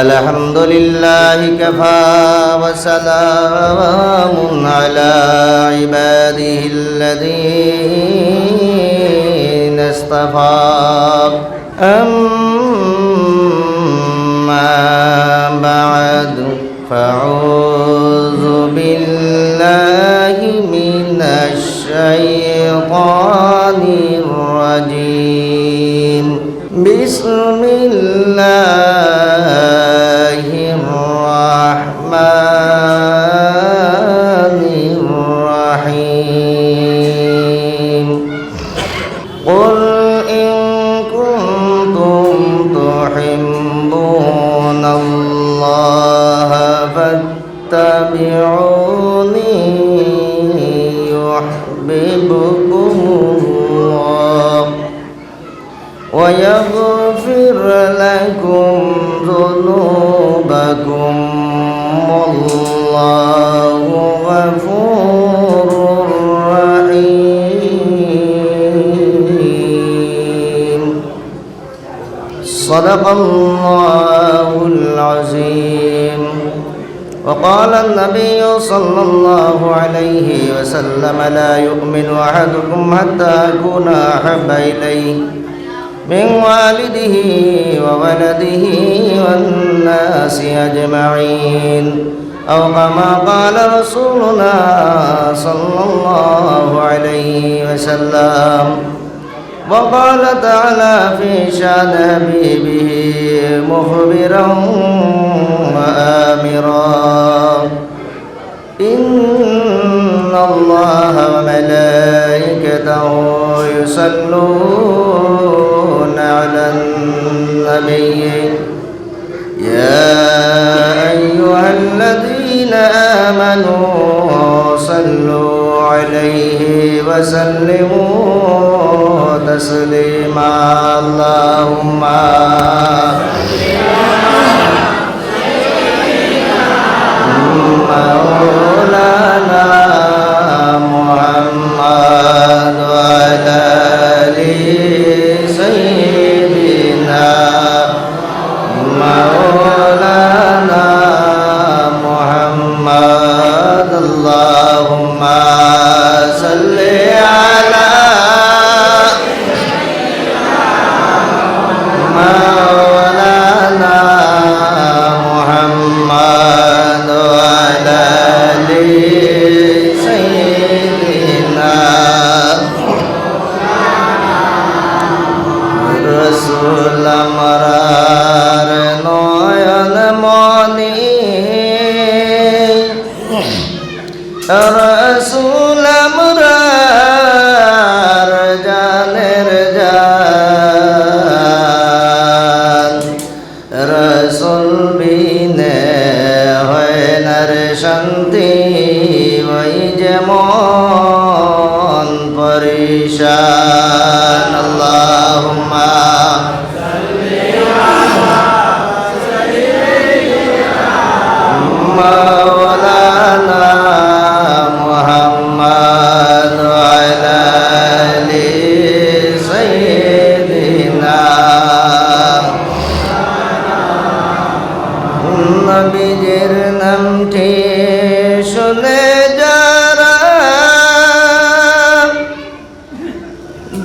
الحمد لله كفى وسلام على عباده الذين اصطفى أما بعد فأعوذ بالله من الشيطان الرجيم بسم الله الرحمن الرحيم قل إن كنتم تحبون الله فاتبعوني يحببكم الله ويغفر لكم ذنوبكم والله غفور رحيم صدق الله العظيم وقال النبي صلى الله عليه وسلم لا يؤمن أحدكم حتى أكون أحب إليه من والده وولده والناس أجمعين أو كما قال رسولنا صلى الله عليه وسلم وقال تعالى في شأن حبيبه مخبرا وآمرا إن الله وملائكته يصلون على النبي يا أيها الذين آمنوا صلوا عليه وسلموا تسليما اللهم مولانا محمد وعلى آل سيدنا مولانا محمد اللهم صل على مولانا محمد وعلى آل سيدنا رسول مرار নয়ন মনি রসুল আমরার জানের জান রসুল বিনে হয় না রে শান্তি ওই যেমন পরিশান আল্লাহুম্মা مولانا محمد وعلى آل سيدنا নবীজির নামটি শুনে যারা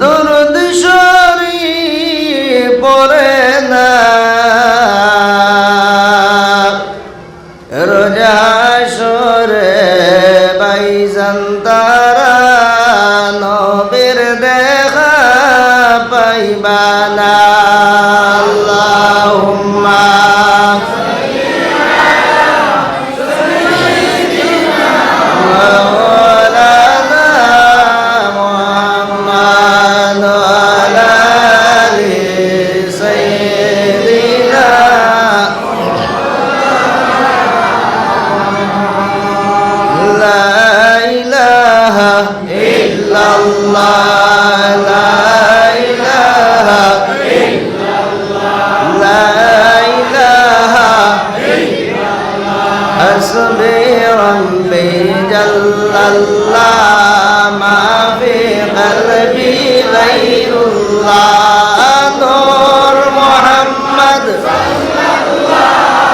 দুরূদ শরীফ পড়ে না রোজা হাসরে বাইজান তারা নবীর দেখা পাইবা না আল্লাহুম্মা مولانا محمد وعلى آل سيدنا لا إله إلا الله لا إله إلا الله لا إله إلا الله حسبي ربي جل الله ما في قلبي غير الله نور محمد صلى الله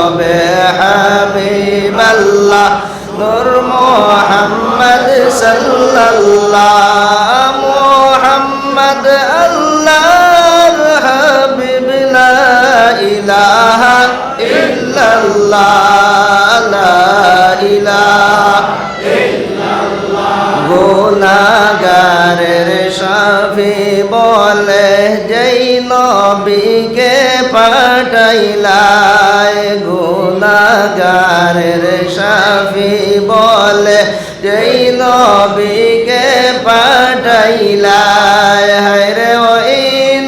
হবে হাবিবাল্লাহ নূর মুহাম্মদ সাল্লাল্লাহ মুহাম্মদ আল্লাহর হাবিব লা ইলাহা ইল্লাল্লাহ লা ইলাহা গুনাহগারের শাফি বলে যেই নবীকে পাঠাইলাই গুনাহগারের শাফি বলে যেই নবীকে পাঠাইলাই হায়রে ওই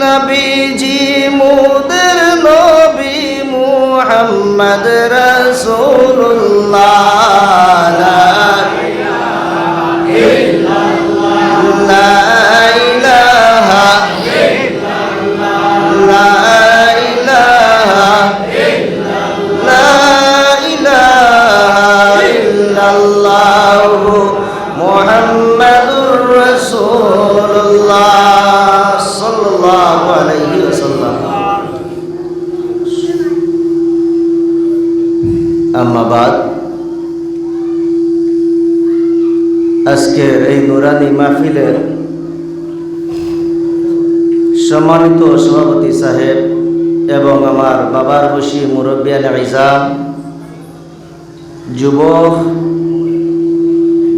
নবীজি মুদের নবী মুহাম্মদ রাসূলুল্লাহ মুহাম্মাদুর রাসূলুল্লাহ সাল্লাল্লাহু আলাইহি ওয়াসাল্লাম। আম্মা বাদ, আজকের এই নুরানি মাহফিলের সম্মানিত সভাপতি সাহেব এবং আমার বাবার বসি মুরব্বিয়ান ইজাম, যুবক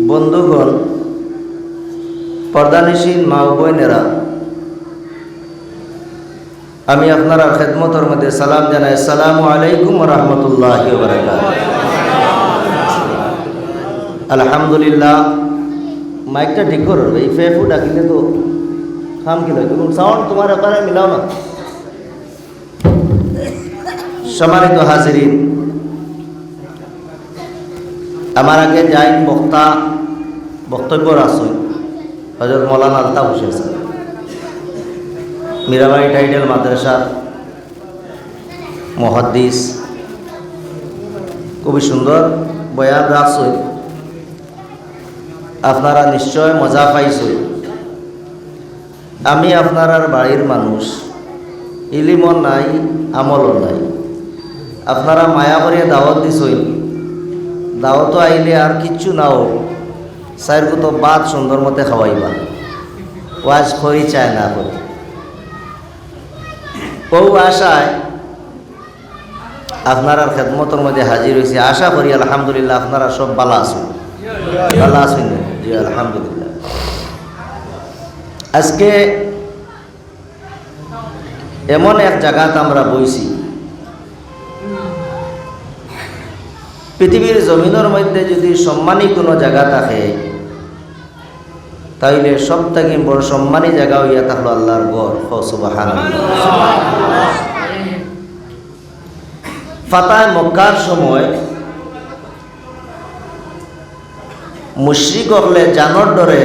বন্ধুগণ, পর্দানিসীন মা ও বোনেরা, আমি আপনারা খেদমতের মধ্যে সালাম জানাই। আসসালামু আলাইকুম ওয়া রাহমাতুল্লাহি ওয়া বারাকাতুহু। আলহামদুলিল্লাহ, মাইকটা ঠিক করো, এই ফেফু ডাকিলে তো খাম কি লয়, তুমি সাউন্ড তোমার ওখানে মিলাও না। সম্মানিত হাজিরিন, আমার আগে যাই বক্তব্য রাসুল হযরত মাওলানা আলতাফ হোসেন স্যার, মীরাবাড়ি টাইটেল মাদ্রাসার মুহাদ্দিস, খুবই সুন্দর বয়ান রাখছই। আপনারা নিশ্চয় মজা পাইছই। আমি আপনার বাড়ির মানুষ, ইলিমও নাই আমলও নাই, আপনারা মায়া করিয়া দাওয়াত দিছই। দাওয়াত আইলে আর কিচ্ছু নাও, সাইরকু তো বাদ সুন্দর মতে খাওয়াইবা, ওয়াজ করি চায় না করি। ও আশায় আপনার খেদমতের মধ্যে হাজির হয়েছে। আশা করি আলহামদুলিল্লাহ আপনারা সব ভালো আছেন। ভালো আছেন? জি আলহামদুলিল্লাহ। আজকে এমন এক জায়গাতে আমরা বইছি, পৃথিবীর জমিনের মধ্যে যদি সম্মানী কোনো জায়গা থাকে তাইলে সব থেকে বড় সম্মানী জায়গা হইয়া থাকলো আল্লাহর ঘর। সুবহানাল্লাহ। ফাতাহ মক্কার সময় মুশরিক হলে জানর ডরে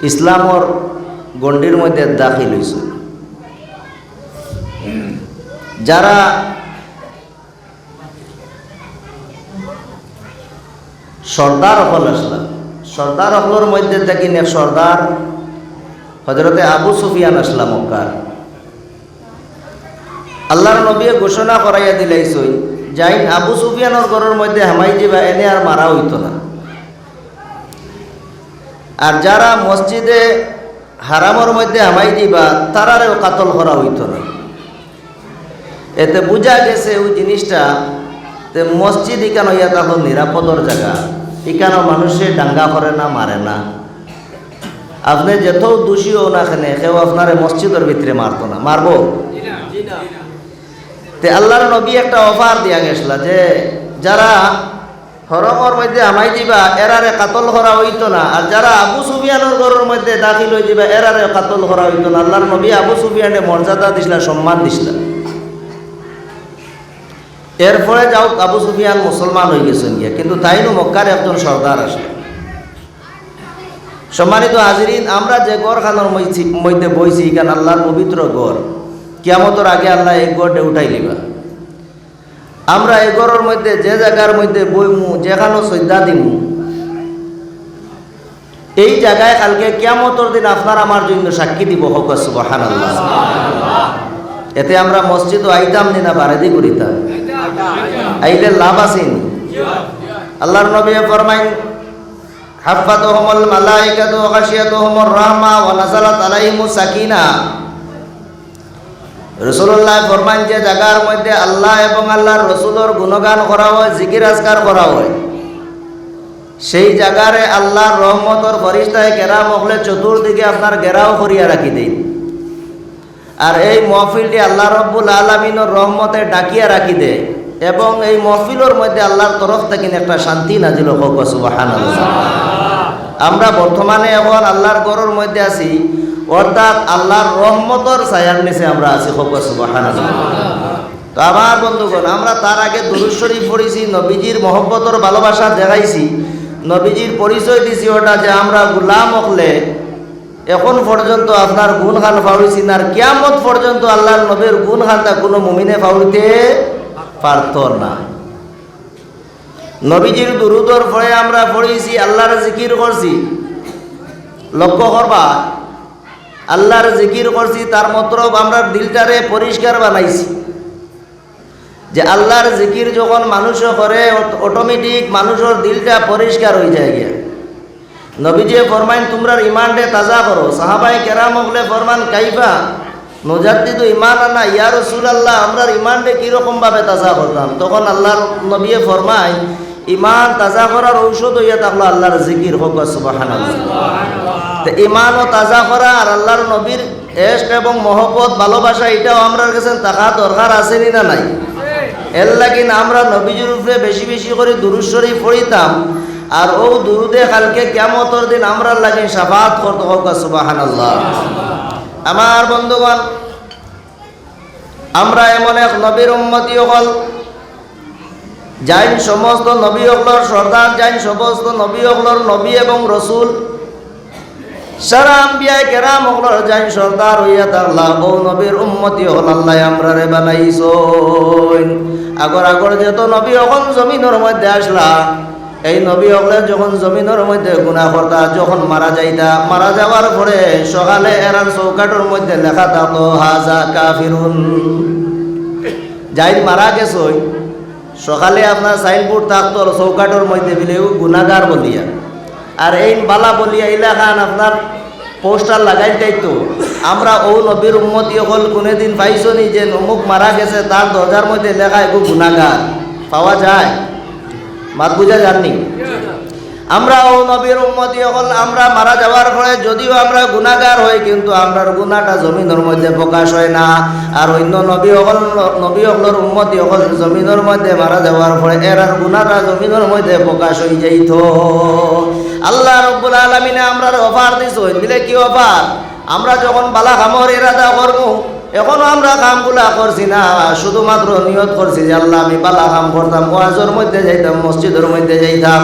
ইসলামর গণ্ডির মধ্যে দাখিল হয়েছে। যারা সর্দার হল আসলাম, সর্দার হলর মধ্যে দেখেন এক সর্দার হযরতে আবু সুফিয়ান আসলাম মক্কার। আল্লাহর নবী ঘোষণা করাইয়া দিলাইছই, যাই আবু সুফিয়ানের ঘরের মধ্যে হামাই যাবা, এনে আর মারা হইতো না। আর যারা মসজিদে হারামের মধ্যে হামাই দিবা তারারেও কাতল করা হইতো না। এতে বোঝা গেছে ওই জিনিসটা মসজিদ ইকানো ইয়া তখন নিরাপদর জায়গা, ইকানো মানুষে দাঙ্গা করে না, মারে না। আপনি যেতেও দোষী হও না কেন, কেউ আপনার মসজিদের ভিতরে মারতো না, মারবো? তে আল্লাহর নবী একটা অফার দিয়া গেছিল যে যারা হরমর মধ্যে আমাই দিবা এরারে কাতল করা হইতো না, আর যারা আবু সুফিয়ানের ঘরের মধ্যে দাখিল হয়ে যাবা এরারে কাতল করা হইতো না। আল্লাহর নবী আবু সুফিয়ানের মর্যাদা দিছিল, সম্মান দিছিল। এরপরে যাও আবু সুফিয়ান মুসলমান হয়ে গেছেন গিয়া, কিন্তু তাইনও মক্কার একজন সর্দার আসলেন। সম্মানিত হাজিরিন, আমরা যে গড়খানোর মধ্যে বইছি এখানে আল্লাহর পবিত্র গড়, কিয়ামতের আগে আল্লাহ এই গড়ে উঠাই লিবা। আমরা এই গড়ের মধ্যে যে জায়গার মধ্যে বইমু, যেখানে শ্রদ্ধা দিমু, এই জায়গায় কালকে কিয়ামতের দিন আপনার আমার জন্য সাক্ষী দিব। হোক সুবহানাল্লাহ। এতে আমরা মসজিদও আইতাম নি না বারেদি করিতাম? আইলে লাভ আসেনি। আল্লাহর নবী ফরমাইন হাফাতুহুমুল মালাইকাতু ওয়া গাশিয়াতুহুমুর রাহমা ওয়া নাযালাত আলাইহিমুস সাকিনাহ। রাসূলুল্লাহ ফরমান যে জায়গার মধ্যে আল্লাহ এবং আল্লাহর রাসূলের গুণগান করা হয়, জিকির আজকার করা হয়, সেই জায়গারে আল্লাহর রহমতর ফরিস্তায় কেরাম হলে চতুর্দিকে আপনার ঘেরাও করিয়া রাখি দেন। আর এই মহফিলটি আল্লাহ রব্বুল আলামিনের রহমতে ডাকিয়া রাখি দেয় এবং এই মহফিলের মধ্যে আল্লাহর তরফ থেকে একটা শান্তি নাজিল হোক, সুবহানাল্লাহ। আমরা বর্তমানে এখন আল্লাহর ঘরের মধ্যে আছি, অর্থাৎ আল্লাহর রহমতর ছায়ার নিচে আমরা আছি, হোক সুবহানাল্লাহ। তো আমার বন্ধুগণ, আমরা তার আগে দুরূদ শরীফ পড়েছি, নবীজির মহব্বতর ভালোবাসা দেখাইছি, নবীজির পরিচয় দিছি ওটা যে আমরা গোলাম হলে এখন পর্যন্ত আপনার গুণগান ফাউরিছি না, আর কিয়ামত পর্যন্ত আল্লাহর নবীর গুণগানটা কোনো মুমিনে ফাউরিতে পারত না। নবীজির দুরূদর পরে আমরা পড়েছি, আল্লাহর জিকির করছি। লক্ষ্য করবা, আল্লাহর জিকির করছি, তার মতলব আমরা দিলটারে পরিষ্কার বানাইছি। যে আল্লাহর জিকির যখন মানুষ করে অটোমেটিক মানুষের দিলটা পরিষ্কার হয়ে যায় গিয়া। নবীজি ফরমাইন তোমরা ইমানটা তাজা করো। সাহাবায়ে কেরাম বলে ফরমান কাইফা নুজাদ্দিদু ঈমানানা ইয়া রাসূলুল্লাহ, আমরা ইমানটা কিরকম ভাবে তাজা করতাম? তখন আল্লাহর নবী ফরমায় ইমান তাজা করার ঔষধ হইয়া থাকলো আল্লাহর জিকির, হোক সুবহানাল্লাহ। তো ইমানও তাজা করা আর আল্লাহর নবীর ইশক এবং মহব্বত ভালোবাসা, এটাও আমরা কাছে থাকা দরকার আছে না নাই? এর লাগিন আমরা নবীজির উপরে বেশি বেশি করে দুরূদ শরীফ পড়িতাম, আর ও দুরুদে কালকে কিয়ামতের দিন আমরা লাগে শাফাআত করতে, হোক সুবহানাল্লাহ। আমার বন্ধুগণ, আমরা এমন এক নবীর উম্মতি হল যাইন সমস্ত নবী হকলর সর্দার, যাইন সমস্ত নবী হকলর নবী এবং রসুল, সারা আম্বিয়া কেরাম হকলর যাইন সর্দার হইয়া তাল্লাহ ও নবীর উম্মতি হল আল্লাহ আমরা রে বানাইছইন। আগর আগর যত নবী হকল জমিনের মধ্যে আসলা, এই নবী হকলে যখন জমিনের মধ্যে গুনাহ করতা, যখন মারা যাইতা, মারা যাওয়ার পরে সকালে এরান চৌকাটোর মধ্যে লেখা থাকতো হাজা কাফিরুন। যাই মারা গেছই, সকালে আপনার সাইনবোর্ড থাকতো চৌকাটোর মধ্যে বিলেও গুনাহগার বলিয়া, আর এই বালা বলিয়া এলাকান আপনার পোস্টার লাগাই যাইতো। আমরা ও নবীর উম্মতি হল কোনোদিন পাইছো নি যে অমুক মারা গেছে, তার দরজার মধ্যে লেখা এগো গুনাহগার? পাওয়া যায়? মাত বুঝা যাননি? আমরা ও নবীর উম্মতি হল, আমরা মারা যাওয়ার পরে যদিও আমরা গুনাহগার হই, কিন্তু আমরার গুনাহটা জমিনের মধ্যে প্রকাশ হয় না। আর অন্য নবী হকলর উম্মতি হল জমিনের মধ্যে মারা যাওয়ার পরে এরার গুনাহটা জমিনের মধ্যে প্রকাশ হয়ে যাইত। আল্লাহ রাব্বুল আলামিনে আমরার অফার দিছেন, দিলে কি অফার? আমরা যখন বালা কামর ইরাদা করব, এখনো আমরা কামগুলা করছি না, শুধুমাত্র নিয়ত করছি যে আল্লাহ আমি বালা কাম করতাম, ওয়াজের মধ্যে যাইতাম, মসজিদের মধ্যে যাইতাম,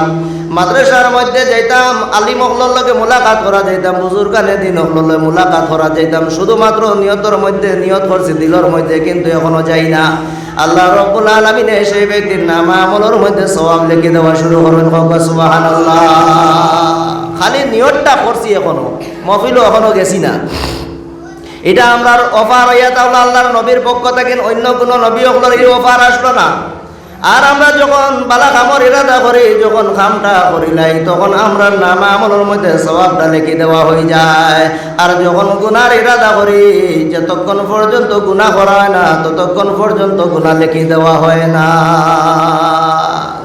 মাদ্রাসার মধ্যে যাইতাম, আলিম হকলর লগে মুলাকাত করা যাইতাম, বুজুর্গানে দিন হকলর লগে মুলাকাত করা যাইতাম, শুধুমাত্র নিয়তের মধ্যে নিয়ত করছি দিলের মধ্যে, কিন্তু এখনো যাই না। আল্লাহ রাব্বুল আলামিনে সেই ব্যক্তির নাম আমলের মধ্যে সওয়াব লিখে দেওয়া শুরু করবেন, সুবহানাল্লাহ। খালি নিয়তটা করছি, এখনো মহফিলও এখনো গেছি না। এটা আমরার অফার হইয়া তাহলে আল্লাহর নবীর পক্ষ থেকে অন্য কোনো নবী হকলর এই অফার আসলো না। আর আমরা যখন বালা কামর ইরাদা করি, যখন কামটা করিলাই, তখন আমরা নাম আমলের মধ্যে সওয়াবটা লিখে দেওয়া হয়ে যায়। আর যখন গুনার ইরাদা করি, যতক্ষণ পর্যন্ত গুনাহ করা হয় না, ততক্ষণ পর্যন্ত গুনাহ লিখে দেওয়া হয় না।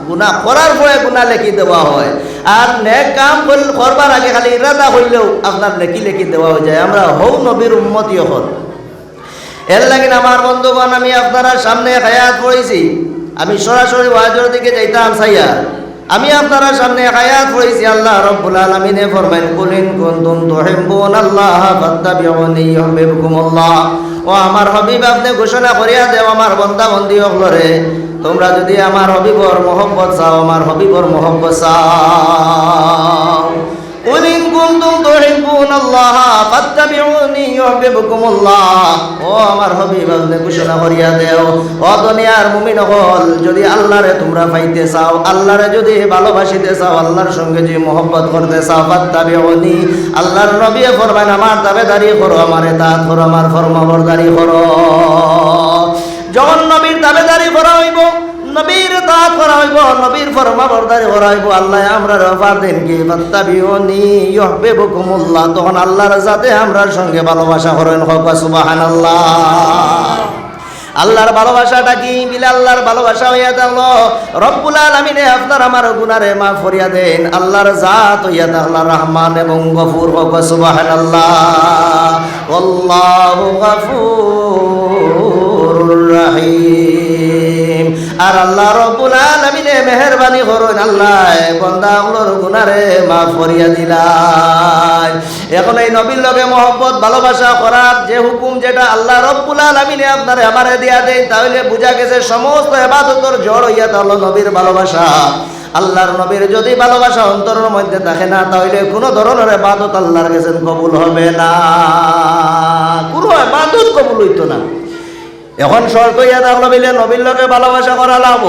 গুনাহ করার পরে গুনাহ লিখে দেওয়া হয়, আর নেক কাম করবার আগে খালি ইরাদা হইলেও আপনার লিখে দেওয়া হয়ে যায়। আমরা হৌ নবীর উম্মতি হল। এর লাগিন আমার বন্ধুগণ, আমি আপনারা সামনে হায়াত পড়েছি, আমি সরাসরি ওয়াজের দিকে যাইতাম চাইয়া, আমি আপনারা সামনে হায়াত পড়েছি। আল্লাহ রাব্বুল আলামিনে ফরমায়েন কুল ইন কুনতুম তুহিব্বুনাল্লাহ ফাত্তাবিউনি ইউহিব্বুকুমুল্লাহ। ও আমার হাবিব, আপনি ঘোষণা করিয়া দেও আমার বান্দা বান্দি হকলরে, তোমরা যদি আমার হাবিবর মহব্বত চাও, আমার হাবিবর মহব্বত চাও, قل إن كنتم تحبون الله فاتبعوني يحببكم الله ও আমার হাবিব আপনি ঘোষণা করিয়া দেও ও দুনিয়ার মুমিন হল যদি আল্লাহরে তোমরা পাইতে চাও আল্লাহরে যদি ভালোবাসিতে চাও আল্লাহর সঙ্গে যদি মহব্বত করতে চাও ফাত্তাবিউনি আল্লাহর নবী ফরমান আমার তাবেদারি করো আমার ইতাআত করো আমার ফরমাবরদারি করো যখন নবীর তাবেদারি করা হইব নবীর ইতাআত করা হইব নবীর ফরমাবরদারি করা হইব আল্লাহ আমরার অফার দেন কি ফাত্তাবিউনি ইউহিব্বুকুমুল্লাহ তখন আল্লাহর সাথে আমরার সঙ্গে ভালোবাসা করেন হোক সুবহানাল্লাহ আল্লাহর ভালোবাসাটা কি বিলে আল্লাহর ভালোবাসা হইয়া থাকলো রব্বুল আলামিনে আপনার আমার গুনারে মাফ করিয়া দেন আল্লাহর জাত হইয়া থাকলো রহমান এবং গফুর হোক সুবহানাল্লাহ আল্লাহু গফুরুর রহিম আর আল্লাহ রব্বুল আলামিনে মেহেরবানি করুন আল্লাহ বান্দাগুলোর গুনারে মাফ করিয়া দিলাই এখন এই নবীর লগে মহব্বত ভালোবাসা করার যে হুকুম যেটা আল্লাহ রব্বুল আলামিনে আপনারে আমারে দিয়া দেন তাহলে বুঝা গেছে সমস্ত ইবাদতের জড় হইয়া তাহলে নবীর ভালোবাসা আল্লাহর নবীর যদি ভালোবাসা অন্তরের মধ্যে থাকে না তাহলে কোনো ধরনের ইবাদত আল্লাহর কাছে কবুল হবে না কোনো ইবাদত কবুল হইতো না এখন শর্ত ইয়া থাকলো বলে নবীর লগে ভালোবাসা করা লাভ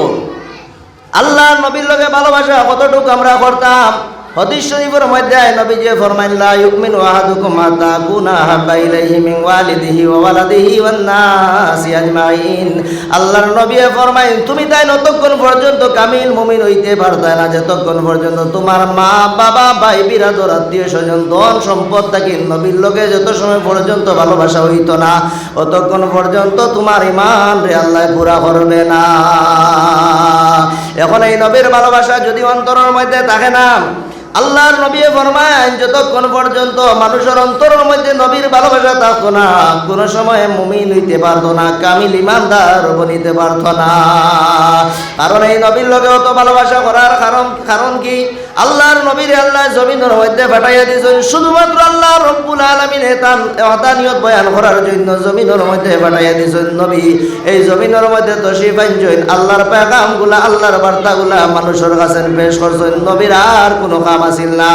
আল্লাহর নবীর লগে ভালোবাসা কতটুকু আমরা করতাম হাদিস শরীফের মধ্যে নবীজি ফরমাইলেন লা ইউমিনু আহাদুকুম হাত্তা কুনা হাব্বা ইলাইহি মিন ওয়ালিদিহি ওয়া ওয়ালাদিহি ওয়ান নাসি আজমাইন আল্লাহর নবী ফরমাইলেন তুমি তাই যতক্ষণ পর্যন্ত কামিল মুমিন হইতে পারতা না যতক্ষণ পর্যন্ত তোমার মা বাবা ভাই বিরাদর আত্মীয় স্বজন ধন সম্পদ থাকি নবীর লগে যত সময় পর্যন্ত ভালোবাসা হইতো না ততক্ষণ পর্যন্ত তোমার ঈমান রে আল্লাহ পুরা করবে না এখন এই নবীর ভালোবাসা যদি অন্তরের মধ্যে থাকে না আল্লাহর নবী ফরমায় যতক্ষণ পর্যন্ত মানুষের অন্তরের মধ্যে নবীর ভালোবাসা থাকতো না কোনো সময় মুমিন হইতে পারতো না কামিল ইমানদার বনিতে পারতো না কারণ এই নবীর লগে অত ভালোবাসা করার কারণ কি আল্লাহর নবীর আল্লাহ জমিনের মধ্যে পাঠাইয়া দিয়েছেন শুধুমাত্র আল্লাহ রব্বুল আলামিন ওয়াহদানিয়ত বয়ান করার জন্য জমিনের মধ্যে পাঠাইয়া দিয়েছেন নবী এই জমিনের মধ্যে তশরিফ আনছেন আল্লাহর পেগামগুলা আল্লাহর বার্তাগুলা মানুষের কাছে পেশ করছেন নবীর আর কোনো কাম আসিল না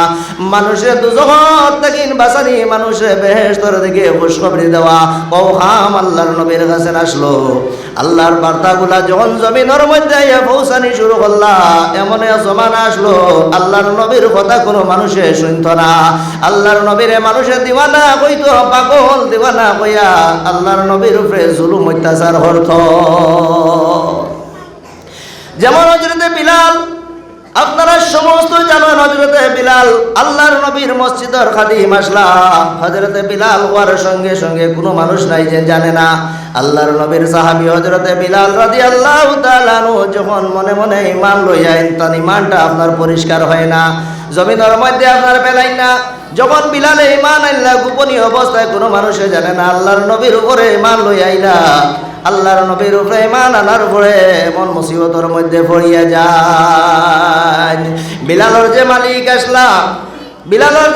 মানুষের দুজগত থেকে বাঁচানি মানুষের বেহেশতের দিকে খুশখবরি দেওয়া ও কাম আল্লাহর নবীর কাছে আসলো আল্লাহর বার্তাগুলা যখন জমিনের মধ্যে পৌঁছানি শুরু করলা এমন জমানা আসলো আল্লাহর নবীর কথা কোনো মানুষে শুনত না আল্লাহর নবীরে মানুষের দিওয়ানা কইতো পাগল দিওয়ানা কইয়া আল্লাহর নবীর উপরে জুলুম অত্যাচার করত যেমন হযরতে বিলাল আপনারা সমস্ত জানেন হযরতে বিলাল আল্লাহর নবীর মসজিদের খাদিম আসলা হযরতে বিলাল হওয়ার সঙ্গে সঙ্গে কোনো মানুষ নাই যে জানে না আল্লাহর নবীর সাহাবী হযরতে বিলাল রাদিয়াল্লাহু তাআলা আনহু যখন মনে মনে ঈমান লইয়া তার ঈমানটা আপনার পরিষ্কার হয় না জমিনের মধ্যে আপনার পেলাই না যখন বিলালে ঈমান আনলা গোপনীয় অবস্থায় কোনো মানুষে জানে না আল্লাহর নবীর উপরে ঈমান লইয়া আইলা আল্লাহর নবীর উপরে ঈমান আনার পরে এমন মুসিবতের মধ্যে পড়িয়া যায় বিলালের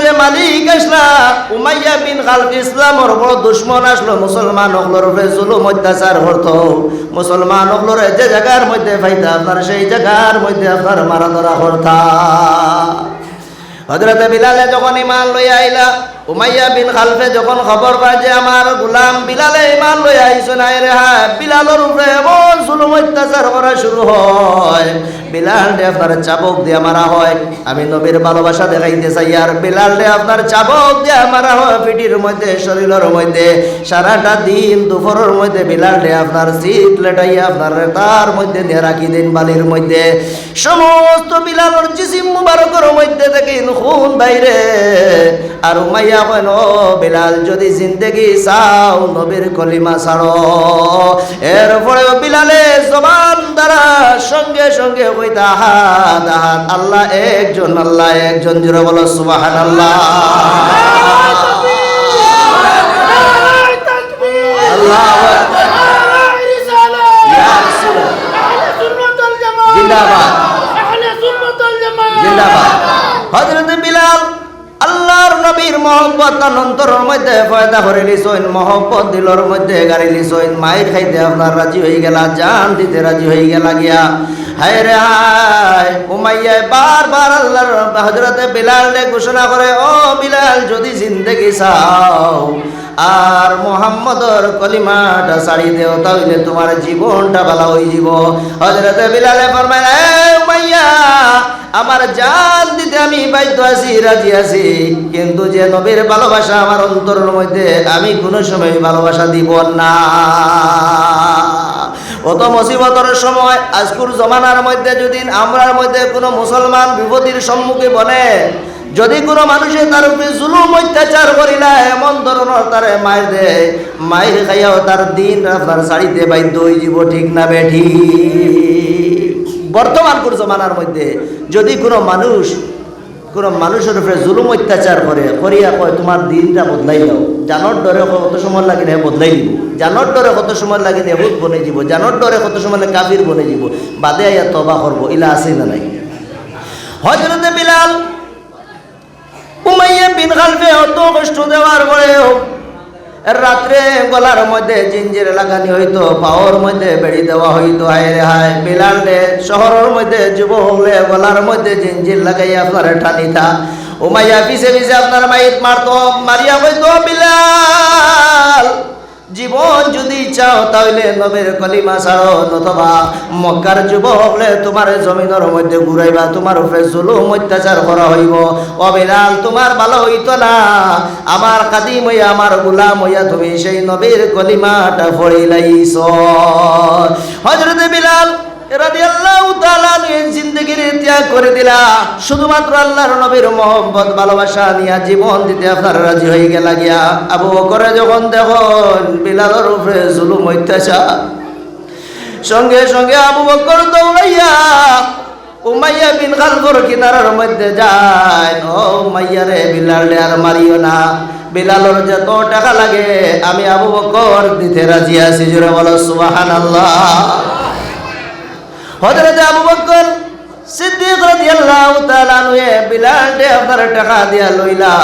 যে মালিক আসলা উমাইয়া বিন খালফ ইসলামের বড় দুশ্মন আসলো মুসলমান হকলোর উপরে জুলুম অত্যাচার করত মুসলমান হকলোর যে জায়গার মধ্যে পাইতা আপনার সেই জায়গার মধ্যে আপনার মারা ধরা করতা হযরতে বিলালে যখন ঈমান লইয়া আইলা উমাইয়া বিন খালফে যখন খবর পায় যে আমার গোলাম বিলালে ঈমান লইয়া আইছে না রে হ্যাঁ বিলালের উপরে এমন জুলুম অত্যাচার করা শুরু হয় বিলাল রে আপনার চাবুক দিয়ে মারা হয় আমি নবীর ভালোবাসা দেখাইতে চাই আর বিলাল রে আপনার চাবুক দিয়ে মারা হয় পিঠির মধ্যে শরীরের মধ্যে সারাটা দিন দুপুরের মধ্যে বিলাল রে আপনার শীত লেটাইয়া আপনার তার মধ্যে নিয়ে রাখি দিন বালির মধ্যে সমস্ত বিলালের জিসিম মুবারকের মধ্যে থেকে খুন বাইরে আর উমাইয়া কেন বিলাল যদি জিন্দেগি চাও নবীর কলিমা ছাড়ো এরপরে বিলালে জবান দ্বারা সঙ্গে সঙ্গে কইতা আহাদ আহাদ আল্লাহ একজন জোরে বলো সুবহানাল্লাহ আল্লাহু আকবার জিন্দাবাদ জিন্দাবাদ হযরত বিলাল আল্লাহর নবীর মহব্বত অন্তরের মধ্যে পয়দা করে লিছইন মহব্বত দিলর মধ্যে গাড়ি লিছইন মায়ের খাইতে আপনার রাজি হয়ে গেলা জান দিতে রাজি হয়ে গেলা গিয়া হায় রে হায়, উমাইয়া বারবার আল্লাহর হযরতে বিলালকে ঘোষণা করে, ও বিলাল, যদি জিন্দেগি চাও আর মুহাম্মদর কলিমাটা ছাড়ি দেও, তাহলে তোমার জীবনটা ভালো হয়ে যাব। হযরতে বিলালে ফরমায়, এ উমাইয়া, আমার জান দিতে আমি বাধ্য আছি, রাজি আছি, কিন্তু যে নবীর ভালোবাসা আমার অন্তরের মধ্যে, আমি কোনো সময় ভালোবাসা দিব না। অত মুসিবতের সময় আজকুর জমানার মধ্যে যদি আমরার মধ্যে কোনো মুসলমান বিপদের সম্মুখে বনে, যদি কোনো মানুষে তার উপরে জুলুম অত্যাচার করিলা, এমন ধরনের তারে মায়ের দেয়, মায়ের খাইয়াও তার দিন আপনার ছাড়িতে বাধ্য হয়ে যাব, ঠিক না বেঠি? বর্তমানকার জমানার মধ্যে যদি কোনো মানুষের উপরে জুলুম অত্যাচার করে, করিয়া কয় তোমার দিনটা বদলাই দাও, জানোর ডরে কত সময় লাগে না বদলাই দিব, জানোর ডরে কত সময় লাগে না হুদ বনে যাব, জানোর ডরে কত সময় লাগে কাফির বনে যাব, বাদে আইয়া তবা করবো, ইলা আছে না নাই? হযরতে বিলাল উমাইয়া বিন খালফে অত কষ্ট দেওয়ার পরেও রাত্রে গলার মধ্যে জিঞ্জির লাগানি হইতো, পাওয়ার মধ্যে বেড়ি দেওয়া হইতো। হায় রে হায়, বিলাল রে শহরের মধ্যে যুবক হলে গলার মধ্যে জিঞ্জির লাগাইয়া আপনার ঠানিতা, উমাইয়া পিছে পিছে আপনার মাইত মারতো, মারিয়া হইতো, বিলাল, জীবন যদি চাও তাহলে নবীর কলিমা ছাড়ো, নতবা মক্কার যুবক হলে তোমার জমিনের মধ্যে ঘুরাইবা, তোমার উপরে জুলুম অত্যাচার করা হইব। ও বিলাল, তোমার ভালো হইতো না, আমার খাদিম হইয়া, আমার গোলাম হইয়া তুমি সেই নবীর কলিমাটা পড়িলাইছ। হযরতে বিলাল রাদিয়াল্লাহু তাআলা জিন্দেগির ত্যাগ করে দিলা, শুধুমাত্র আল্লাহর নবীর মহব্বত ভালোবাসা নিয়ে জীবন দিতে আপনার রাজি হয়ে গেল গিয়া। আবু বকর যখন দেখুন বিলালের উপরে জুলুম অত্যাচার, সঙ্গে সঙ্গে আবু বকর দৌড়াইয়া উমাইয়া বিন খালফর কিনারার মধ্যে যায়, ও উমাইয়া রে, বিলাল রে আর মারিও না, বিলালের যত টাকা লাগে আমি আবু বকর দিতে রাজি আছি। জোরে বলো সুবহানাল্লাহ। হযরতে আবু বকর সিদ্দিক রাদিয়াল্লাহু তাআলা আনহু বিলালকে আপনার টাকা দিয়া লইলা,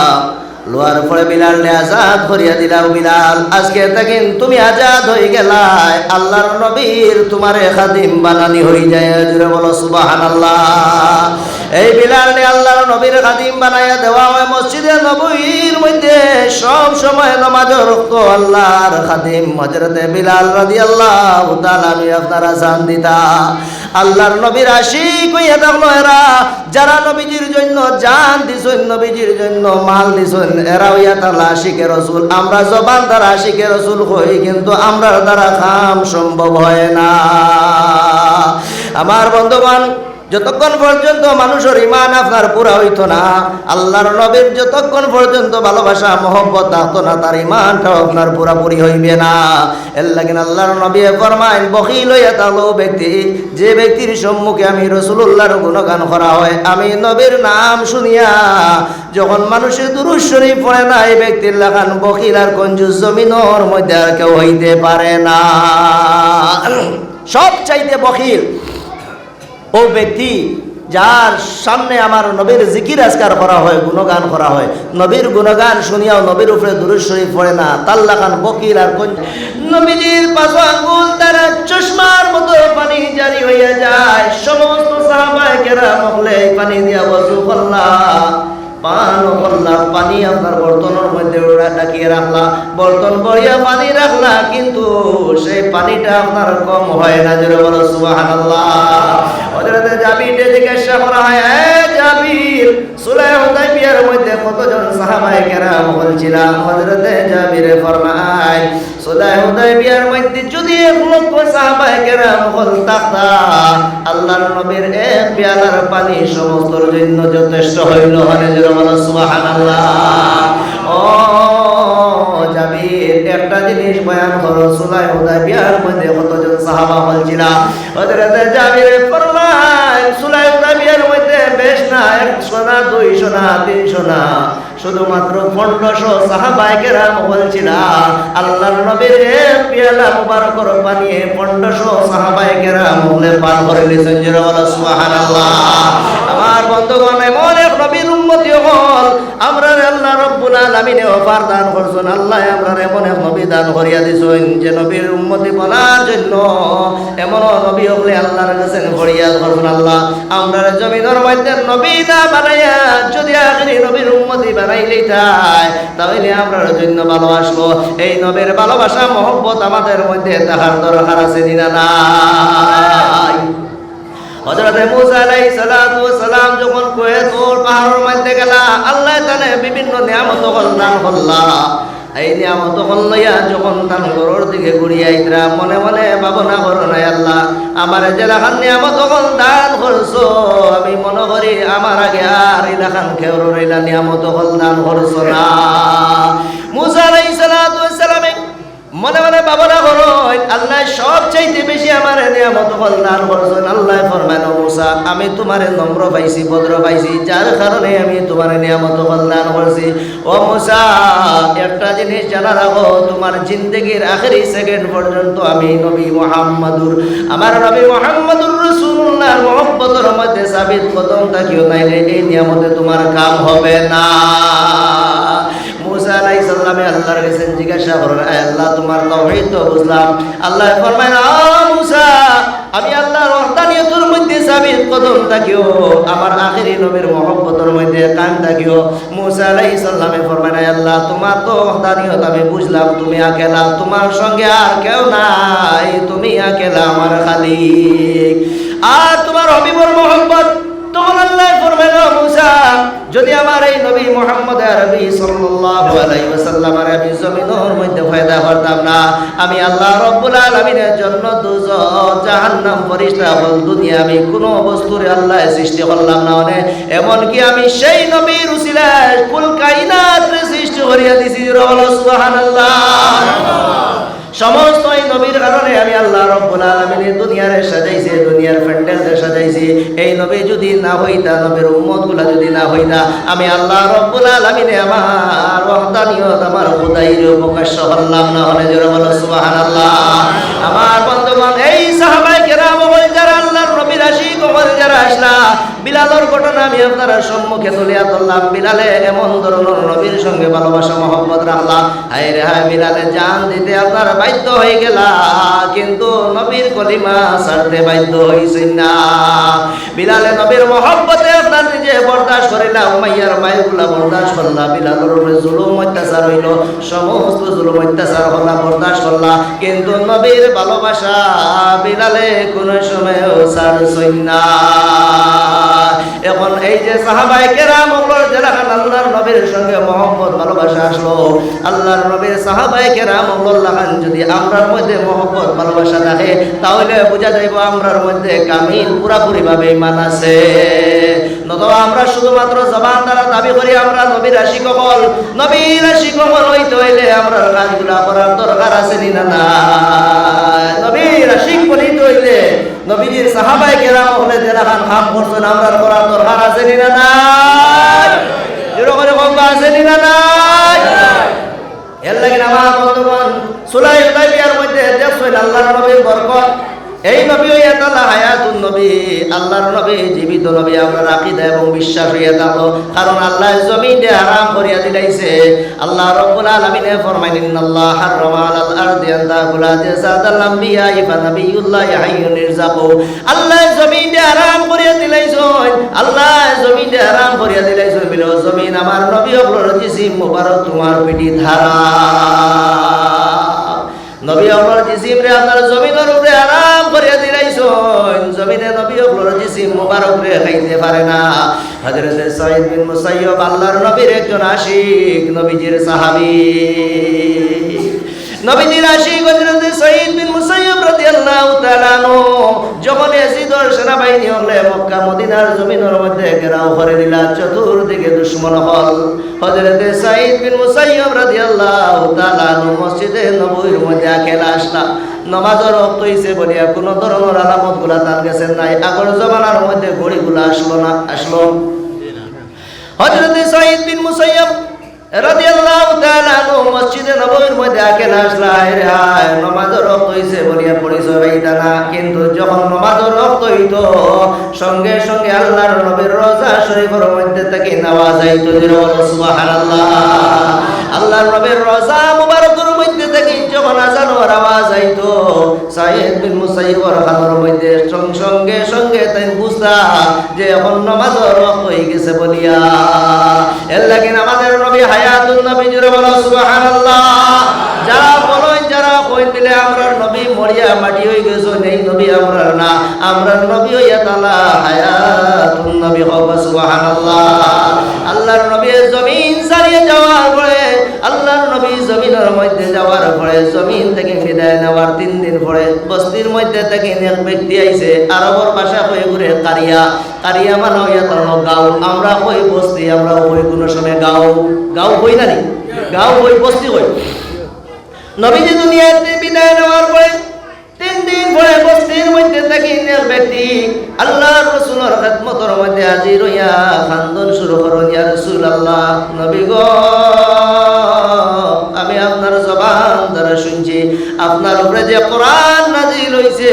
লোয়ার পরে বিলালকে আজাদ করিয়া দিলা। বিলাল, আজকে থেকে তুমি আজাদ হয়ে গেলাই, আল্লাহর নবীর তোমারে খাদিম বানানি হয়ে যায়। জোরে বলো সুবহানাল্লাহ। এই বিলালকে আল্লাহর নবীর খাদিম বানাইয়া দেওয়া হয়। মসজিদে নববীর মধ্যে সব সময় নামাজের রক্ত আল্লাহর খাদিম হযরতে বিলাল রাদিয়াল্লাহু তাআলা আনহু আপনারা জান দিতা। আল্লাহর নবীর আশিক হইয়া থাকলো এরা, যারা নবীজির জন্য জান দিছেন, নবীজির জন্য মাল দিছেন, এরা হইয়া থাকলো আশিকে রাসূল। আমরা জবান দ্বারা আশিকে রাসূল হই, কিন্তু আমরার দ্বারা কাম সম্ভব হয় না। আমার বন্ধুগণ, যতক্ষণ পর্যন্ত মানুষের ইমান আপনার পুরা হইতো না, আল্লাহর নবীর যতক্ষণ পর্যন্ত ভালোবাসা মহব্বত থাকতো না, তার ইমানটাও আপনার পুরাপুরি হইবে না। এর লাগে আল্লাহর নবী ফরমায়, বখিল হইয়া থাকলো ব্যক্তি, যে ব্যক্তির সম্মুখে আমি রাসূলুল্লাহর গুণগান করা হয়, আমি নবীর নাম শুনিয়া যখন মানুষের দুরূদ শরীফ পড়ে না, এই ব্যক্তির লাগান বখিল আর কঞ্জুস জমিনের মধ্যে আর কেউ হইতে পারে না। সব চাইতে বখিল ও ব্যক্তি যার সামনে আমার নবীর জিকির আজকার করা হয়, গুণগান করা হয়, নবীর গুণগান শুনিয়াও নবীর উপরে দুরূদ শরীফ পড়ে না, তার লাগান বকিল আর নবীজির পাঁচ আঙ্গুল তারা চশমার মতো পানি জারি হইয়া যায়। সমস্ত সাহাবায়ে কেরাম হলে পানি দিয়া ওযু করলা, পান করলা, পানি আপনার বর্তনের মধ্যে ডাকিয়ে রাখলা, বর্তন ভরিয়া পানি রাখলা, কিন্তু সেই পানিটা আপনার কম হয় না। জোরে বলো সুবহানাল্লাহ। হযরতে জাবিরকে জিজ্ঞাসা করা হয়, এ জাবির, সুলহ হুদাইবিয়ার মধ্যে কতজন সাহাবায়ে কেরাম ছিলেন? হযরতে জাবির ফরমায়, সুলহ হুদাইবিয়ার মধ্যে যদি 1 লক্ষ সাহাবায়ে কেরাম থাকতা, আল্লাহর নবীর এক পেয়ালার পানি সমস্তর জন্য যথেষ্ট হইল। হলে জোরে বলো সুবহানাল্লাহ। ও জাবির, একটা জিনিস বয়ান করো, সুলহ হুদাইবিয়ার মধ্যে কতজন সাহাবা ছিল? হযরতে জাবির ফরমায়, সুলহ হুদাইবিয়ার মধ্যে বেশ না 100 না 200 না 300 না, শুধুমাত্র 1500 সাহাবায়ে কেরাম ছিল। আল্লাহর নবীর এক পেয়ালা মুবারকর পানি 1500 সাহাবায়ে কেরাম পান করে নিয়েছেন। জোরে বলো সুবহানাল্লাহ। আমার বন্ধুগণ, এমন এক নবীর উম্মতি হল আমরা আল্লাহ রাব্বুল রব্বুল আলামিনে অফার দান করছেন। আল্লাহ আমরা এমন এক নবী দান করিয়া দিছেন যে নবীর উম্মতি বলার জন্য এমন নবী হলে আল্লাহর কাছে ফরিয়াদ করবেন, আল্লাহ আমরা জমিনের মধ্যে নবী না বানাইয়া যদি আখেরি নবীর উম্মতি বানাইলেই তাহলে আমরা জন্য ভালোবাসবো। এই নবীর ভালোবাসা মহব্বত আমাদের মধ্যে তাহার দরকার আছে দিনা নাই। হযরত মুসা আলাইহিস সালাতু ওয়াস সালাম যখন কোহে তুর পাহাড়ের মধ্যে গেলা, আল্লাহ তাআলা বিভিন্ন নিয়ামত দান করলা। এই নিয়ামত লইয়া যখন তান ঘরের দিকে ঘুরিয়া আইতরা, মনে মনে ভাবনা করো নাই আল্লাহ আমার জেলাখান নিয়ামত দান করছো, আমি মনে করি আমার আগে আর এলাকান কেউ রইলা নিয়ামত দান করছো না। মুসা আলাইহিস সালাতু ওয়াস সালামে মনে মনে ভাবনা করো আল্লাহ সব চাইতে বেশি আমার নিয়ামত দান করছেন। আল্লাহ ফরমায় মুসা আমি তোমারে নম্র পাইছি, ভদ্র পাইছি, যার কারণে আমি তোমার নিয়ামত দান করছি। ও মুসা একটা জিনিস জানা রাখো, তোমার জিন্দেগির আখেরি সেকেন্ড পর্যন্ত আমি নবী মুহাম্মাদুর, আমার নবী মুহাম্মাদুর রাসূলুল্লাহর মহব্বতের মধ্যে সাবিত কদম থাকিও, নাইলে এই নিয়ামতে তোমার কাম হবে না। মুসা আলাইহিস সালামে আল্লাহর কাছে জিজ্ঞাসা করেন, আল্লাহ তোমার তাওহীদ তো বুঝলাম। আল্লাহ ফরমায় মুসা আমি আল্লাহর ওয়াহদানিয়তের মধ্যে সাবিত কদম থাকিও, আমার আখেরি নবীর মহব্বতের মধ্যে কায়েম থাকিও। মুসা আলাইহিস সালামে ফরমায় আল্লাহ তোমার তো ওয়াহদানিয়ত আমি বুঝলাম, তুমি আকেলা, তোমার সঙ্গে আর কেউ নাই, তুমি আকেলা আমার খালিক, আর তোমার হবিবর মহব্বত। তখন আল্লাহ ফরমাইল মুসা যদি আমার এই নবী মুহাম্মদ আরবি সাল্লাল্লাহু আলাইহি ওয়াসাল্লামের আমি জমিনের মধ্যে পয়দা করতাম না, আমি আল্লাহ রাব্বুল আলামিনের জন্য দুজক জাহান্নাম ফেরেশতা বল দুনিয়া আমি কোনো বস্তুর আল্লাহ সৃষ্টি করলাম না, এমন কি আমি সেই নবীর উসিলায় কুল কায়নাত সৃষ্টি করিয়া দিছি। সুবহানাল্লাহ। সমস্ত এই নবীর কারণে আমি আল্লাহ রাব্বুল আলামিন দুনিয়ার সাজাইছি, দুনিয়ার প্যান্ডেল সাজাইছি। এই নবী যদি না হইতা, নবীর উম্মতগুলা যদি না হইতা, আমি আল্লাহ রাব্বুল আলামিন আমার ওয়াহদানিয়ত আমার খুদাইর প্রকাশ্য করলাম না। হলে জোরে বলো সুবহানাল্লাহ। আমার বন্ধুগণ এই সাহাবায়ে কেরাম যারা আল্লাহর নবীর আশিক যারা আসলা, বিলালের ঘটনা আমি আপনারা সম্মুখে তুলিয়া ধরলাম। বিলালে এমন ধরনের নবীর সঙ্গে ভালোবাসা মহব্বত রাখলা, হায় রে হায় বিলালে জান দিতে আপনারা বাধ্য হয়ে গেলা, কিন্তু নবীর কলিমা ছাড়তে বাধ্য হইছেন না। বিলালে নবীর মহব্বতে আপনার নিজে বরদাস্ত করিলা, উমাইয়ার মায়েরগুলা বরদাস্ত করলা, বিলালের উপরে জুলুম অত্যাচার হইল, সমস্ত জুলুম অত্যাচার হলা বরদাস্ত করলা, কিন্তু নবীর ভালোবাসা বিলালে কোন সময়ও ছাড়ছেন না। এখন এই যে সাহাবায়ে কেরাম যেরাখান আল্লাহর নবীর সঙ্গে মহব্বত ভালোবাসা আসলো, আল্লাহর নবীর সাহাবায়ে কেরাম লাগান যদি আমরার মধ্যে মহব্বত ভালোবাসা থাকে, তাহলে বোঝা যাইব আমরার মধ্যে কামিল পুরাপুরি ভাবে ঈমান আছে। নতুবা আমরা শুধুমাত্র জবান দ্বারা দাবি করি আমরা নবীর আশিক হল, নবীর আশিক হল হইতে হইলে আমরা কাজগুলা করার দরকার আছে না না। নবীর আশিক বলিতে হইলে নবীর সাহাবায়ে কেরাম হলে যেরাখান কাম করছেন আমরা করার দরকার আছে না নাই? এরকম কম আছে না নাই? এর লাগি আমার বন্ধুগণ সুলাই হুদাইবিয়ার মধ্যে দেখছেন আল্লাহর নবীর বরকত। এই নবী হইয়া তাআলা হায়াতুন নবী, আল্লাহর নবী জীবিত নবী, আমরা আকীদা এবং বিশ্বাস হইয়া থাকো, কারণ আল্লাহ জমিনে হারাম করিয়া দিলাইছে। আল্লাহ রাব্বুল আলামিন ফরমাইলেন ইন্নাল্লাহ হারামা আলাল আরদি আন তাকুলা জাসাদাল আমবিয়া ইফা নাবিয়ুল্লাহ হাইয়ুন ইরজাকু। আল্লাহ জমিনে হারাম করিয়া দিলাইছেন, আল্লাহ জমিনে হারাম করিয়া দিলাইছেন বিলো জমিন আমার নবী হলোর জিসিম মুবারক তোমার পিঠি ধারা। নবী হলোর জিসিম রে আপনার জমিনের উপরে হারাম করিয়া দিলাইছেন, জমিনে নবী হলোর জিসিম মুবারক রে খাইতে পারে না। হযরত সাঈদ বিন মুসাইয়্যিব আল্লাহর নবীর একজন আশিক, নবীজির সাহাবী, নবীজির আশিক হযরত সাঈদ বিন মুসাইয়্যিব রাদিয়াল্লাহু তাআলা আনহু যখন ইয়াজিদের সেনাবাহিনী হলে মক্কা মদিনার জমিনের মধ্যে ঘেরাও করে দিলা, চতুর্দিকে দুশমন হল। হযরত সাঈদ বিন মুসাইয়্যিব রাদিয়াল্লাহু তাআলা আনহু মসজিদে নববীর মধ্যে আকেলা আসলা, নামাজের ওয়াক্ত হইছে বলিয়া কোন ধরনের আলামত গুলা তার কাছে নাই। আগের জমানার মধ্যে ঘড়িগুলা আসলো না, আসলো। হযরত সাঈদ বিন মুসাইয়্যিব রাদিয়াল্লাহু তাআলা আনহু মসজিদে নববীর মধ্যে আকেল আসলা রে হায় নামাজের রক্ত হইছে বলিয়া পরিচয় পাইতা না, কিন্তু যখন নামাজের রক্ত হইতো সঙ্গে সঙ্গে আল্লাহর নবীর রওজা শরীফের মধ্যে থেকে নামাজ আইতো। সুবহানাল্লাহ। আল্লাহর নবীর রওজা মুবারকের মধ্যে থেকে যখন আজানের আওয়াজ আইতো সাইদ বিন মুসাইয়িবর খানের মধ্যে সঙ্গে সঙ্গে তাই বুঝতা যে এখন নামাজের রক্ত হয়ে গেছে বলিয়া। এর লাগি আমাদের নবী হায়াতুন নবী জুড়ে বলো সুবহানাল্লাহ। যারা বলেন যারা কই দিলে আমরা নবী মরিয়া মাটি হয়ে গেছো, নেই নবী আমরা না, আমরা নবী হইয়া তালা হায়াতুন নবী হব। সুবহানাল্লাহ। আল্লাহর নবী জমিন ছাড়িয়ে যাওয়ার পরে, আল্লাহর নবী জমিনের মধ্যে যাওয়ার পরে জমিন থেকে বিদায় নেওয়ার 3 দিন পরে বস্তির মধ্যে থেকে এক ব্যক্তি আইছে, আরবর ভাষা হয়ে ঘুরে কারিয়া। কারিয়া মানে হইয়া তার গাঁও, আমরা কই বস্তি, আমরা কই কোনো সময় গাঁও। গাঁও হই না নি, গাঁও হই বস্তি হই। নবীজি দুনিয়াতে বিদায় নেওয়ার পরে 3 দিন পরে বস্তির মধ্যে থাকি এক ব্যক্তি আল্লাহর রাসূলের খিদমতের মধ্যে হাজির হইয়া খান্দন শুরু করলেন, ইয়া রাসূলুল্লাহ, নবী গো আমি আপনার জবান দ্বারা শুনছি আপনার উপরে যে কোরআন নাজিল হইছে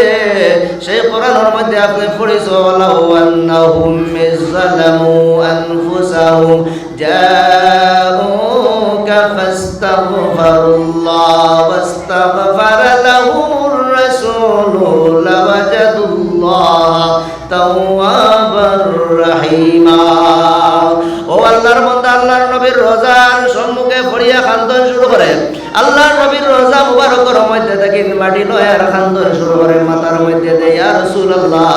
সেই কোরআনের মধ্যে আপনি পড়েছো ওয়ালাউ আন্নাহুম ইযলামু আনফুসাহুম জাউকা ফাস্তাগফিরুল্লাহ ওয়াস্তাগফারা লাহুমুর রাসূলু লাওয়াজাদুল্লাহ তাওয়াবার রহিমা। ও আল্লাহর বান্দা, আল্লাহর নবীর রওজার সম্মুখে পড়িয়া খান্দন শুরু করে। আল্লাহর নবীর রওজা মুবারকের মধ্যে থেকে মাটি লয় আর খান্দন শুরু করে, মাথার মধ্যে দেয় ইয়া রাসূলুল্লাহ,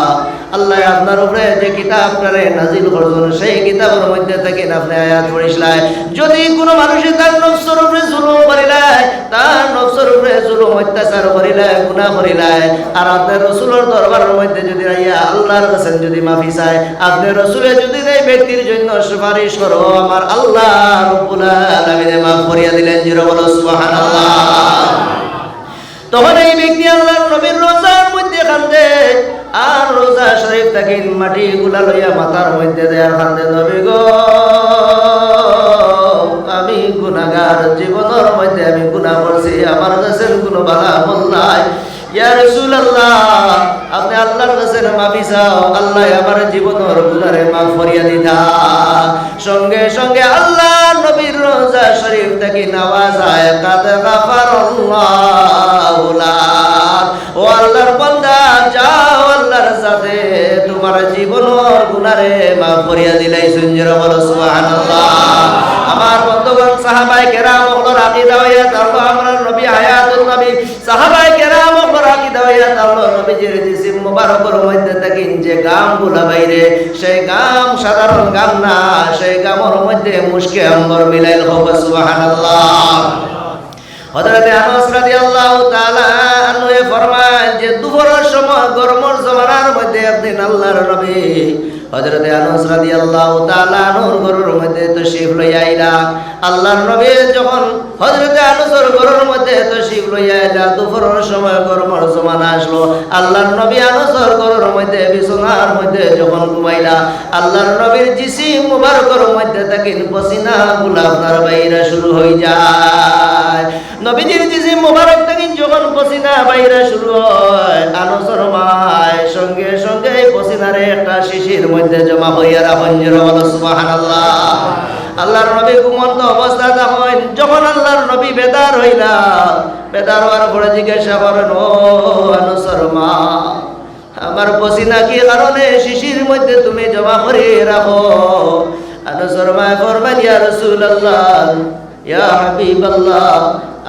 আল্লাহ আপনার উপরে যে কিতাব আপনারে নাজিল করছেন সেই কিতাবের মধ্যে থেকে আপনি আয়াত পড়িসলাই, যদি কোনো মানুষে তার নফসের উপরে জুলুম করিলাই, তার নফসের উপরে জুলুম অত্যাচার করিলাই, গুনাহ করিলাই, আর আপনার রাসূলের দরবারের মধ্যে যদি আইয়া আল্লাহর কাছে যদি মাফি চায়, আপনি রাসূলে যদি এই ব্যক্তির জন্য সুপারিশ করো, আমার আল্লাহ রব্বুল আলামিন মাফ করিয়া দিলেন। জিরো বলো সুবহানাল্লাহ। তখন এই ব্যক্তি আল্লাহর নবীর রওজার মধ্যে কান্দে, আর রোজা শরীফ থেকে মাটি গুলা লইয়া মাথার মধ্যে দেয়ার কান্দে, নবী গো আমি গুনাহগার, জীবনের মধ্যে আমি গুনাহ করছি, আমার কাছে কোনো ভালো আমল নাই, ইয়া রাসূলুল্লাহ আপনি আল্লাহর কাছে মাফি চাও, আল্লাহ আমার জীবনের গুনাহে মাফ করিয়া দিতা। সঙ্গে সঙ্গে আল্লাহ নবীর রওজা শরীফ থেকে নামাজ আয় কাদ গাফারাল্লাহু লাক। ও আল্লাহর বান্দা যাও আল্লাহর সাথে তোমার জীবনের গুনাহে মাফ করিয়া দিলাই। সুঞ্জর বলো সুবহানাল্লাহ। আমার বন্ধুগণ সাহাবায়ে কেরাম ওগুলোর আকীদা হইয়া তারপর আমরা নবী হায়াতুন নবী সাহাবায়ে কেরাম ওগুলোর আকীদা হইয়া তারপর নবীজির জিসিম মুবারকের মধ্যে থেকে যে গামগুলা বাইরে, সেই গাম সাধারণ গাম না, সেই গামের মধ্যে মুশকে আম্বর মিলাইল হোক। সুবহানাল্লাহ। হযরত আনাস রাদিয়াল্লাহু তাআলা আনহু ফরমান যে দুপুরের সময় গরমের জমানার মধ্যে একদিন আল্লাহর নবী হযরত আনাস রাদিয়াল্লাহু তাআলা আনহুর ঘরের মধ্যে তাশরীফ লইয়া আইলা। আল্লাহর নবী যখন হযরত আনাসের ঘরের মধ্যে তাশরীফ লইয়া আইলা, দুপুরের সময় গরমের জমানা আসলো, আল্লাহর নবী আনাসের ঘরের মধ্যে বিছানার মধ্যে যখন ঘুমাইলা, আল্লাহর নবীর জিসিম মুবারকের মধ্যে থেকে পসিনা গুলা আপনার বাইরা শুরু হয়ে যায়। নবীজির জিসিম মুবারক থেকে যখন পসিনা বাইরা শুরু হয়, আনাসের মায় সঙ্গে সঙ্গে পসিনারে একটা শিশির মধ্যে জমা হইয়া রাখেন। সুবহানাল্লাহ। আল্লাহর নবী ঘুমন্ত অবস্থা তখন যখন আল্লাহর নবী বেদার হইলা, বেদার হওয়ার পরে জিজ্ঞাসা করেন, ও আনাসের মা আমার পসিনা কি কারণে শিশির মধ্যে তুমি জমা করে রাখো? আনাসের মা ফরমান, ইয়া রাসূলুল্লাহ ইয়া হাবিবাল্লাহ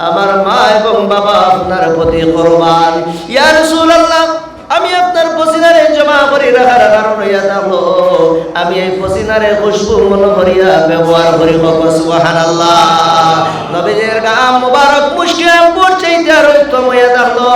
আমার মা এবং বাবা আপনার প্রতি কুরবান। ইয়া রাসূলুল্লাহ আমি আপনার পসিনারে জমা করে রাখার কারণ হইয়া থাকলো আমি এই পসিনারে খুশবু মনে করিয়া ব্যবহার করি। সুবহানাল্লাহ। নবীজির গাম মুবারক মুশকে পড়ছে আর উত্তম হইয়া থাকলো।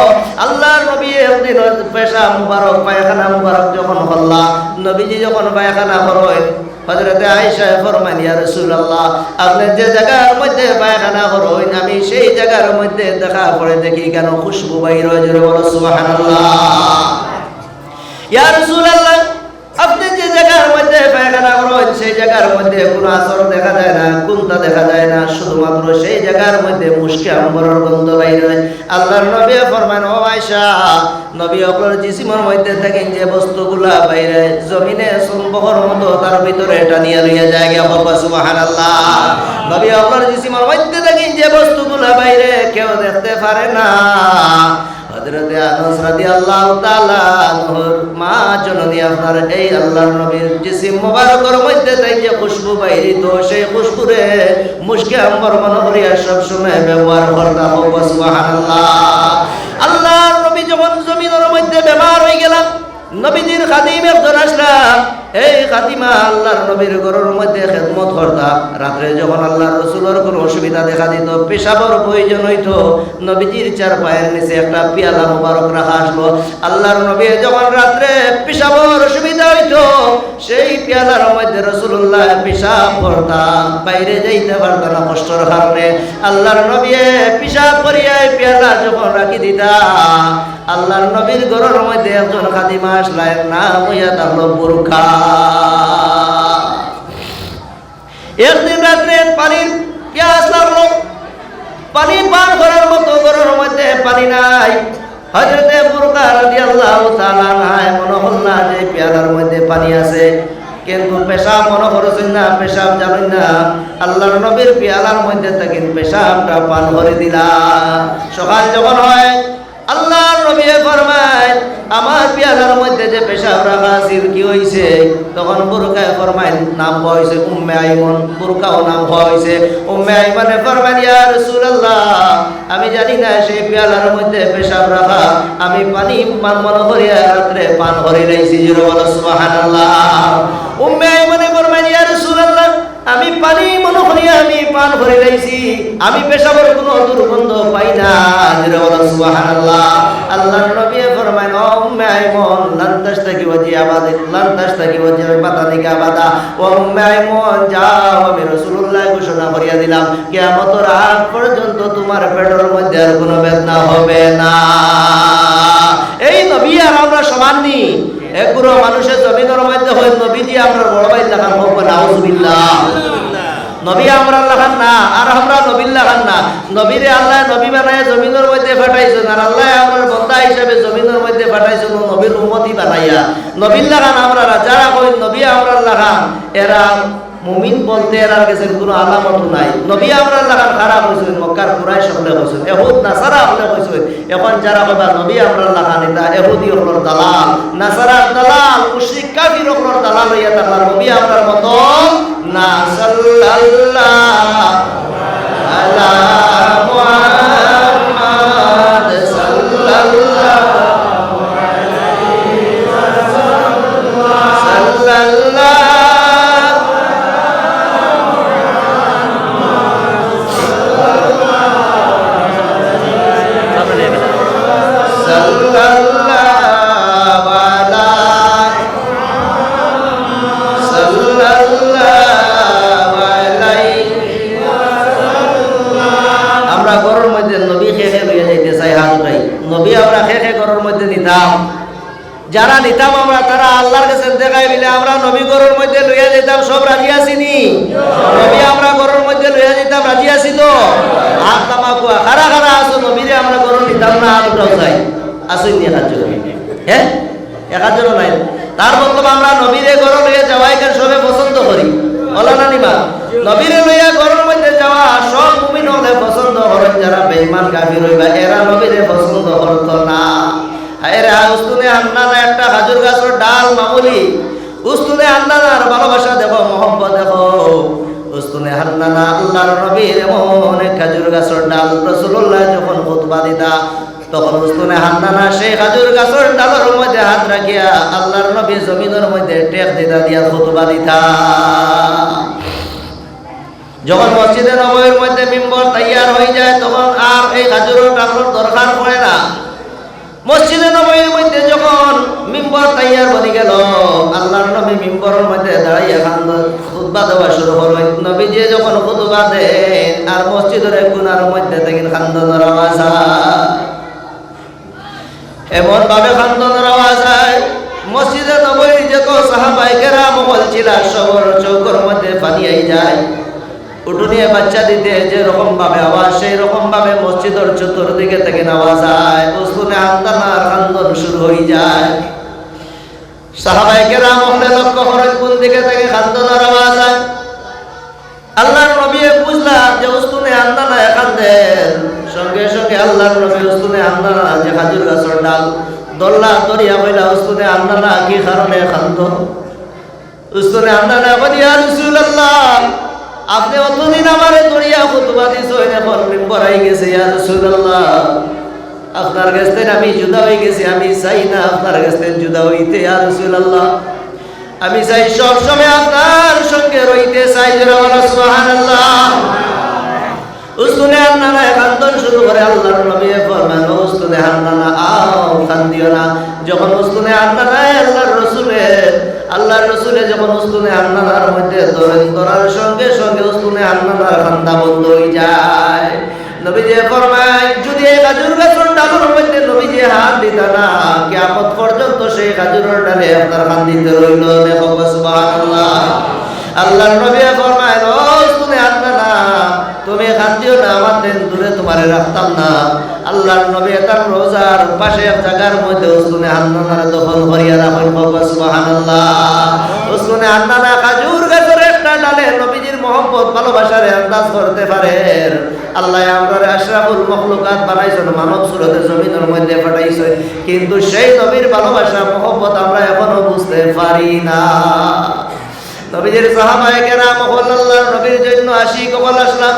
আল্লাহর নবী একদিন পেশা মুবারক পায়খানা মুবারক যখন হল্লা, নবীজি যখন পায়খানা করেন, হযরতে আয়েশা ফরমান, ইয়া রাসূলুল্লাহ আপনি যে জায়গার মধ্যে পায়খানা করেন আমি সেই জায়গার মধ্যে দেখা পড়ে দেখি কেন খুশবু বাইর হয়। জোরে বলো সুবহানাল্লাহ। ইয়া রাসূলুল্লাহ আপনি যে জায়গার মধ্যে পায়খানা করেন সেই জায়গার মধ্যে কোনো আচর দেখা যায় না, কুন্তা দেখা যায় না, শুধুমাত্র সেই জায়গার মধ্যে মুশকি আম্বরের গন্ধ বাইরে হয়। আল্লাহর নবী ফরমান, ও আয়েশা, নবী আপনার জিসিমের মধ্যে থাকেন যে বস্তুগুলা বাইরে জমিনে সম্পহর মতো তার ভিতরে এটা নিয়ে লইয়া যায় গিয়া বাবা সুবহানাল্লাহ। নবী আপনার জিসিমের মধ্যে থাকেন যে বস্তুগুলা বাইরে কেউ দেখতে পারে না। হযরতে আনাস রাদিয়াল্লাহু তাআলা আনহুর মা জননী আপনার এই আল্লাহর নবীর জিসিম মোবারকের মধ্যে থেকে খুশবু বাইরিত, সেই খুশবুরে মুশকি আম্বর মনে করিয়া সব সময় ব্যবহার করতা। সুবহানাল্লাহ। আল্লাহর নবী যখন জমিনের মধ্যে বেমার হয়ে গেলাম, নবীজির খাদিম একজন আসলাম, এই খাদিমা আল্লাহর নবীর ঘরের মধ্যে খেদমত করতা। রাত্রে যখন আল্লাহর রাসূলের কোনো অসুবিধা দেখা দিত, পেশাবের প্রয়োজন হইতো, নবীজির চার পায়ের নিচে একটা পেয়ালা মোবারক রাখা আসলো। আল্লাহর নবী যখন রাত্রে পেশাবের অসুবিধা হইতো, সেই পেয়ালার মধ্যে রাসূলুল্লাহ পেশাব করতা, বাইরে যাইতে পারত না কষ্টের কারণে। আল্লাহর নবী পেশাব করিয়া পেয়ালা যখন রাখি দিতা, আল্লাহর নবীর ঘরের মধ্যে একজন খাদিমা আসলেন, নাম হইয়া থাকলো বুরখা। একদিন রাত্রে পানির পিয়াস লাগলো, পানি পান করার মতো ঘরের মধ্যে পানি নাই। হযরতে বুরখা রাদিয়াল্লাহু তাআলা আনহা মনে হল না যে পেয়ালার মধ্যে পানি আছে, কিন্তু পেশাব মনে করছেন না, পেশাব জানেন না। আল্লাহর নবীর পেয়ালার মধ্যে থাকেন পেশাবটা পান করে দিলা। সকাল যখন হয়, আল্লাহর নবী ফরমায়, আমার পেয়ালার মধ্যে যে পেশাব রাখা আছিল কি হইছে? তখন বুরখায় ফরমায়, নাম হইছে উম্মে আইমন। বুরখাও নাম হইছে উম্মে আইমনে ফরমায়, ইয়া রাসূলুল্লাহ, আমি জানি না সেই পেয়ালার মধ্যে পেশাব রাখা, আমি পানি পান মনে করিয়া রাত্রে পান করে রাইছি। সুবহানাল্লাহ। উম্মে আইমনে ফরমায়, ইয়া রাসূলুল্লাহ, আমি পানি মনে করিয়া আমি পান করে রাইছি, আমি পেশাবের কোনো দুর্গন্ধ পাই না। সুবহানাল্লাহ। আল্লাহর নবী ফরমায়, ও উম্মে আইমন, লান তাশতাকি ওয়াজি আবাদিক, লান তাশতাকি ওয়াজি বাতানিকা আবাদা। ও উম্মে আইমন, যাও, আমি রাসূলুল্লাহ ঘোষণা করিয়া দিলাম, কিয়ামতের আগ পর্যন্ত তোমার পেটের মধ্যে আর কোনো বেদনা হবে না। এই নবী আর আমরা সমান নি। একগুলো মানুষের জমিনের মধ্যে হয় নবী দিয়ে আমরা বড় ভাই লাগান হোক না, আউযুবিল্লাহ। নবী আমরা লাগান না, আর আমরা নবী লাগান না। নবীরে আল্লাহ নবী বানায় জমিনের মধ্যে পাঠাইছেন, আর আল্লাহ আমার বন্দা হিসাবে জমিনের মধ্যে পাঠাইছেন নবীর উম্মতি বানাইয়া। নবী লাগান আমরা, যারা কই নবী আমরা লাগান, এরা মুমিন বলতে এর কাছে কোনো আলামত নাই। নবী আমরা লাগান খারাপ হয়েছেন, মক্কার কুরাইশ হলে হয়েছেন, এহুদ নাসারা হলে হয়েছেন। এখন যারা কইবা নবী আমরা লাগান, এটা এহুদি হলর দালাল, নাসারার দালাল, মুশরিক কাফির হলর দালাল হইয়া থাকলা। নবী আমরার মতো না। সাল্লাল্লাহু আলা মুহাম্মাদ সাল্লাল্লাহু আলাইহি ওয়াসাল্লাম। আমরা ঘরের মধ্যে নবী খেয়ে লইয়া যাইতে চাই, হাত উঠাই। নবী আমরা খেয়ে ঘরের মধ্যে নিতাম, যারা নিতাম আমরা, তারা আল্লাহর কাছে দেখাই দিলে আমরা নবী ঘরের মধ্যে লইয়া যেতাম। সব রাজি আসিনি? নবী আমরা ঘরের মধ্যে লইয়া যেতাম, রাজি আসি তো? হাত নামা কুয়া, খারা খারা আসো, নবীরে আমরা ঘরের নিতাম না, হাত উঠাও চাই। আসুন নি হাত জোর? হ্যাঁ, এক হাত জোর নাই। তার মতলব আমরা নবীরে ঘরে লইয়া যাওয়াই কেন সবে পছন্দ করি, বলো না নিমা? নবীরে লইয়া ঘরের মধ্যে যাওয়া সব মুমিন হলে পছন্দ করেন, যারা বেঈমান কাফির হইবা এরা নবীরে পছন্দ করত না। এরা উস্তুনে আন্নানা একটা খাজুর গাছের ডাল মামুলি, উস্তুনে আন্নানার ভালোবাসা দেখো, মহব্বত দেখো। উস্তুনে আন্নানা আল্লাহর নবীর এমন এক খাজুর গাছের ডাল, রাসূলুল্লাহ যখন খুতবা দিতা তখন উস্তুনে হান্নানা সেই খাজুর গাছের ডালের মধ্যে হাত রাখিয়া আল্লাহর নবী জমিনের মধ্যে টেক দিতা দিয়া খুতবা দিতা। যখন মসজিদে নববীর মধ্যে মিম্বর তৈয়ার হয়ে যায়, তখন আর এই খাজুরের ডালের দরকার পড়ে না। মসজিদে নববীর মধ্যে যখন মিম্বর তৈয়ার বনি গেল, আল্লাহর নবী মিম্বরের মধ্যে দাঁড়াইয়া খুতবা দেওয়া শুরু করলেন। নবীজি যখন খুতবা দেন, আর মসজিদের কোণার মধ্যে থেকে খান্দনের আওয়াজ হয়, এমন ভাবে খান্দনের আওয়াজ হয়, মসজিদে নববীর যত সাহাবায়ে কেরাম বলছিলেন, যায়, উঠুনিয়ে বাচ্চা দিতে যে রকম ভাবে আওয়াজ, সেই রকম ভাবে মসজিদের চতুর্দিকে থেকে নেওয়া যায়, উসকুনে হামদানার খান্দন শুরু হয়ে যায়। সাহাবায়ে কেরাম হলে লক্ষ্য করেন কোন দিকে থেকে খান্দনের আওয়াজ হয়। আল্লাহর নবী বুঝলা যে উসকুনে হামদানা খান্দেন, সঙ্গে সঙ্গে আল্লাহর নবী উসকুনে হামদানা যে খাজুর গাছের ডাল দল্লা দরিয়া হইলা, উসকুনে হামদানা কি কারণে খান্দ? উসকুনে হামদানা বলি ইয়া রাসূলুল্লাহ, আপনি অতদিন আমারে দরিয়া খুতবা দিছেন, এখন মিম্বর আই গেছে, ইয়া রাসূলুল্লাহ আপনার কাছ থেকে আমি জুদা হয়ে গেছি, আমি চাই না আপনার কাছ থেকে জুদা হইতে, ইয়া রাসূলুল্লাহ আমি চাই সব সময় আপনার সঙ্গে রইতে চাই। সুবহানাল্লাহ। উসকুনে হামদানা কান্দন শুরু করে। আল্লাহর নবী ফরমান উসকুনে হামদানা আও কান্দিও না। যখন উসকুনে হামদানা আল্লাহর রসুলে যখন উসকুনে হামদানার মধ্যে ধরার সঙ্গে সঙ্গে উসকুনে হামদানার কান্দা বন্ধ হয়ে যায়। নবীজি ফরমায় যদি এই খেজুর গাছের ডালের মধ্যে নবীজি হাত দিতা না, কিয়ামত পর্যন্ত সেই খেজুরের ডালে আপনার কান্দিতে রইল। দেখো সুবহানাল্লাহ। আল্লাহর নবী ফরমায় উসকুনে হামদানা তুমি কান্দিও না, আমার দিন দূরে তোমারে রাখতাম না। আল্লাহর নবী তার রোজার পাশে এক জায়গার মধ্যে উসকুনে হামদানার দখল করিয়া রাখেন। সুবহানাল্লাহ। উসকুনে হামদানা খেজুর গাছের একটা ডালে নবীজির মহব্বত ভালোবাসার আন্দাজ করতে পারেন। আল্লাহ আমরা আশরাফুল মখলুকাত বানাইছেন, মানব সুরতে জমিনের মধ্যে পাঠাইছেন, কিন্তু সেই নবীর ভালোবাসা মহব্বত আমরা এখনো বুঝতে পারি না। নবীজির সাহাবায়ে কেরাম আল্লাহর নবীর জন্য আশিক হল আসলাম।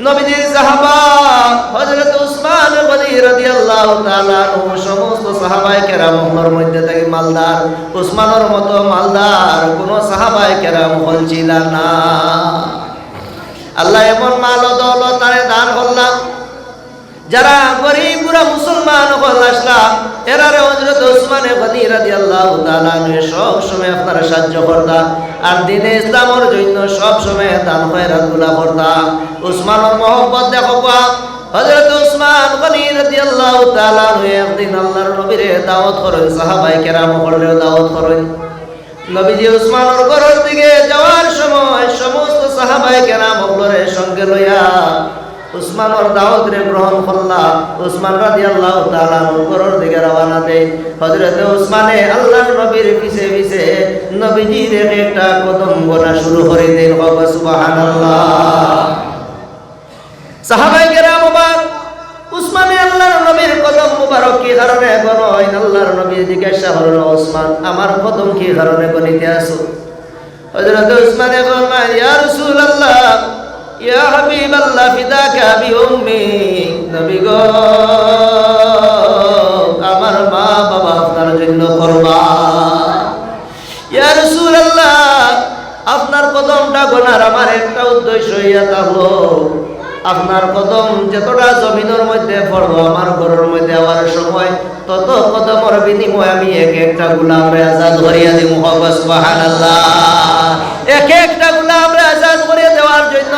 নবীজির সাহাবা হযরত উসমান গনি রাদিয়াল্লাহু তাআলা সমস্ত সাহাবায়ে কেরামের মধ্যে থেকে মালদার, উসমানের মতো মালদার কোন সাহাবায়ে কেরাম হল ছিল না। আল্লাহ এমন মাল ও দৌলত তারে দান করলাম, যারা গরিব বুড়া মুসলমান হল আসলাম, এরারে হযরত উসমান গনি রাদিয়াল্লাহু তাআলা সব সময় আপনারা সাহায্য করতা, আর দ্বীনে ইসলামের জন্য সব সময় দান খয়রাত গুলা করতা। উসমানের মহব্বত দেখো, হযরত উসমান গনি রাদিয়াল্লাহু তাআলা একদিন আল্লাহর নবীরে দাওয়াত করেন, সাহাবায়ে কেরাম হলেও দাওয়াত করেন। নবীজি উসমানের ঘরের দিকে যাওয়ার সময় সমস্ত সাহাবায়ে কেরাম হলরে সঙ্গে লইয়া উসমানের দাওয়াতরে গ্রহণ করলা। উসমান রাদিয়াল্লাহু তাআলা ঘরের দিকে রওনা দেন। হযরত উসমানে আল্লাহর নবীর পিছে পিছে নবীজির একটা কদম গোনা শুরু করে দেন। সুবহানাল্লাহ। সাহাবায়ে কেরাম উসমানে আল্লাহর নবীর কদম মুবারক কি কারণে গনাইন? আল্লাহর নবী জিজ্ঞাসা করলেন, উসমান আমার কদম কি কারণে গনিতে আসো? হযরত উসমানে ফরমায়, ইয়া রাসূলুল্লাহ ইয়া হাবিবাল্লাহ ফিদাকা আবি উম্মি, নবী গো আমার মা বাবা আপনার জন্য কুরবান। ইয়া রাসূলুল্লাহ আপনার কদমটা গোনার আমার একটা উদ্দেশ্য ইয়া হলো, আপনার কদম যতটা জমিনের মধ্যে পড়বো আমার ঘরের মধ্যে আওয়ার সময়, তত কদমের বিনিময়ে আমি এক একটা গোলামরে আজাদ করিয়া দিব। সুবহানাল্লাহ। এক একটা গোলামরে আজাদ করিয়া দেওয়ার জন্য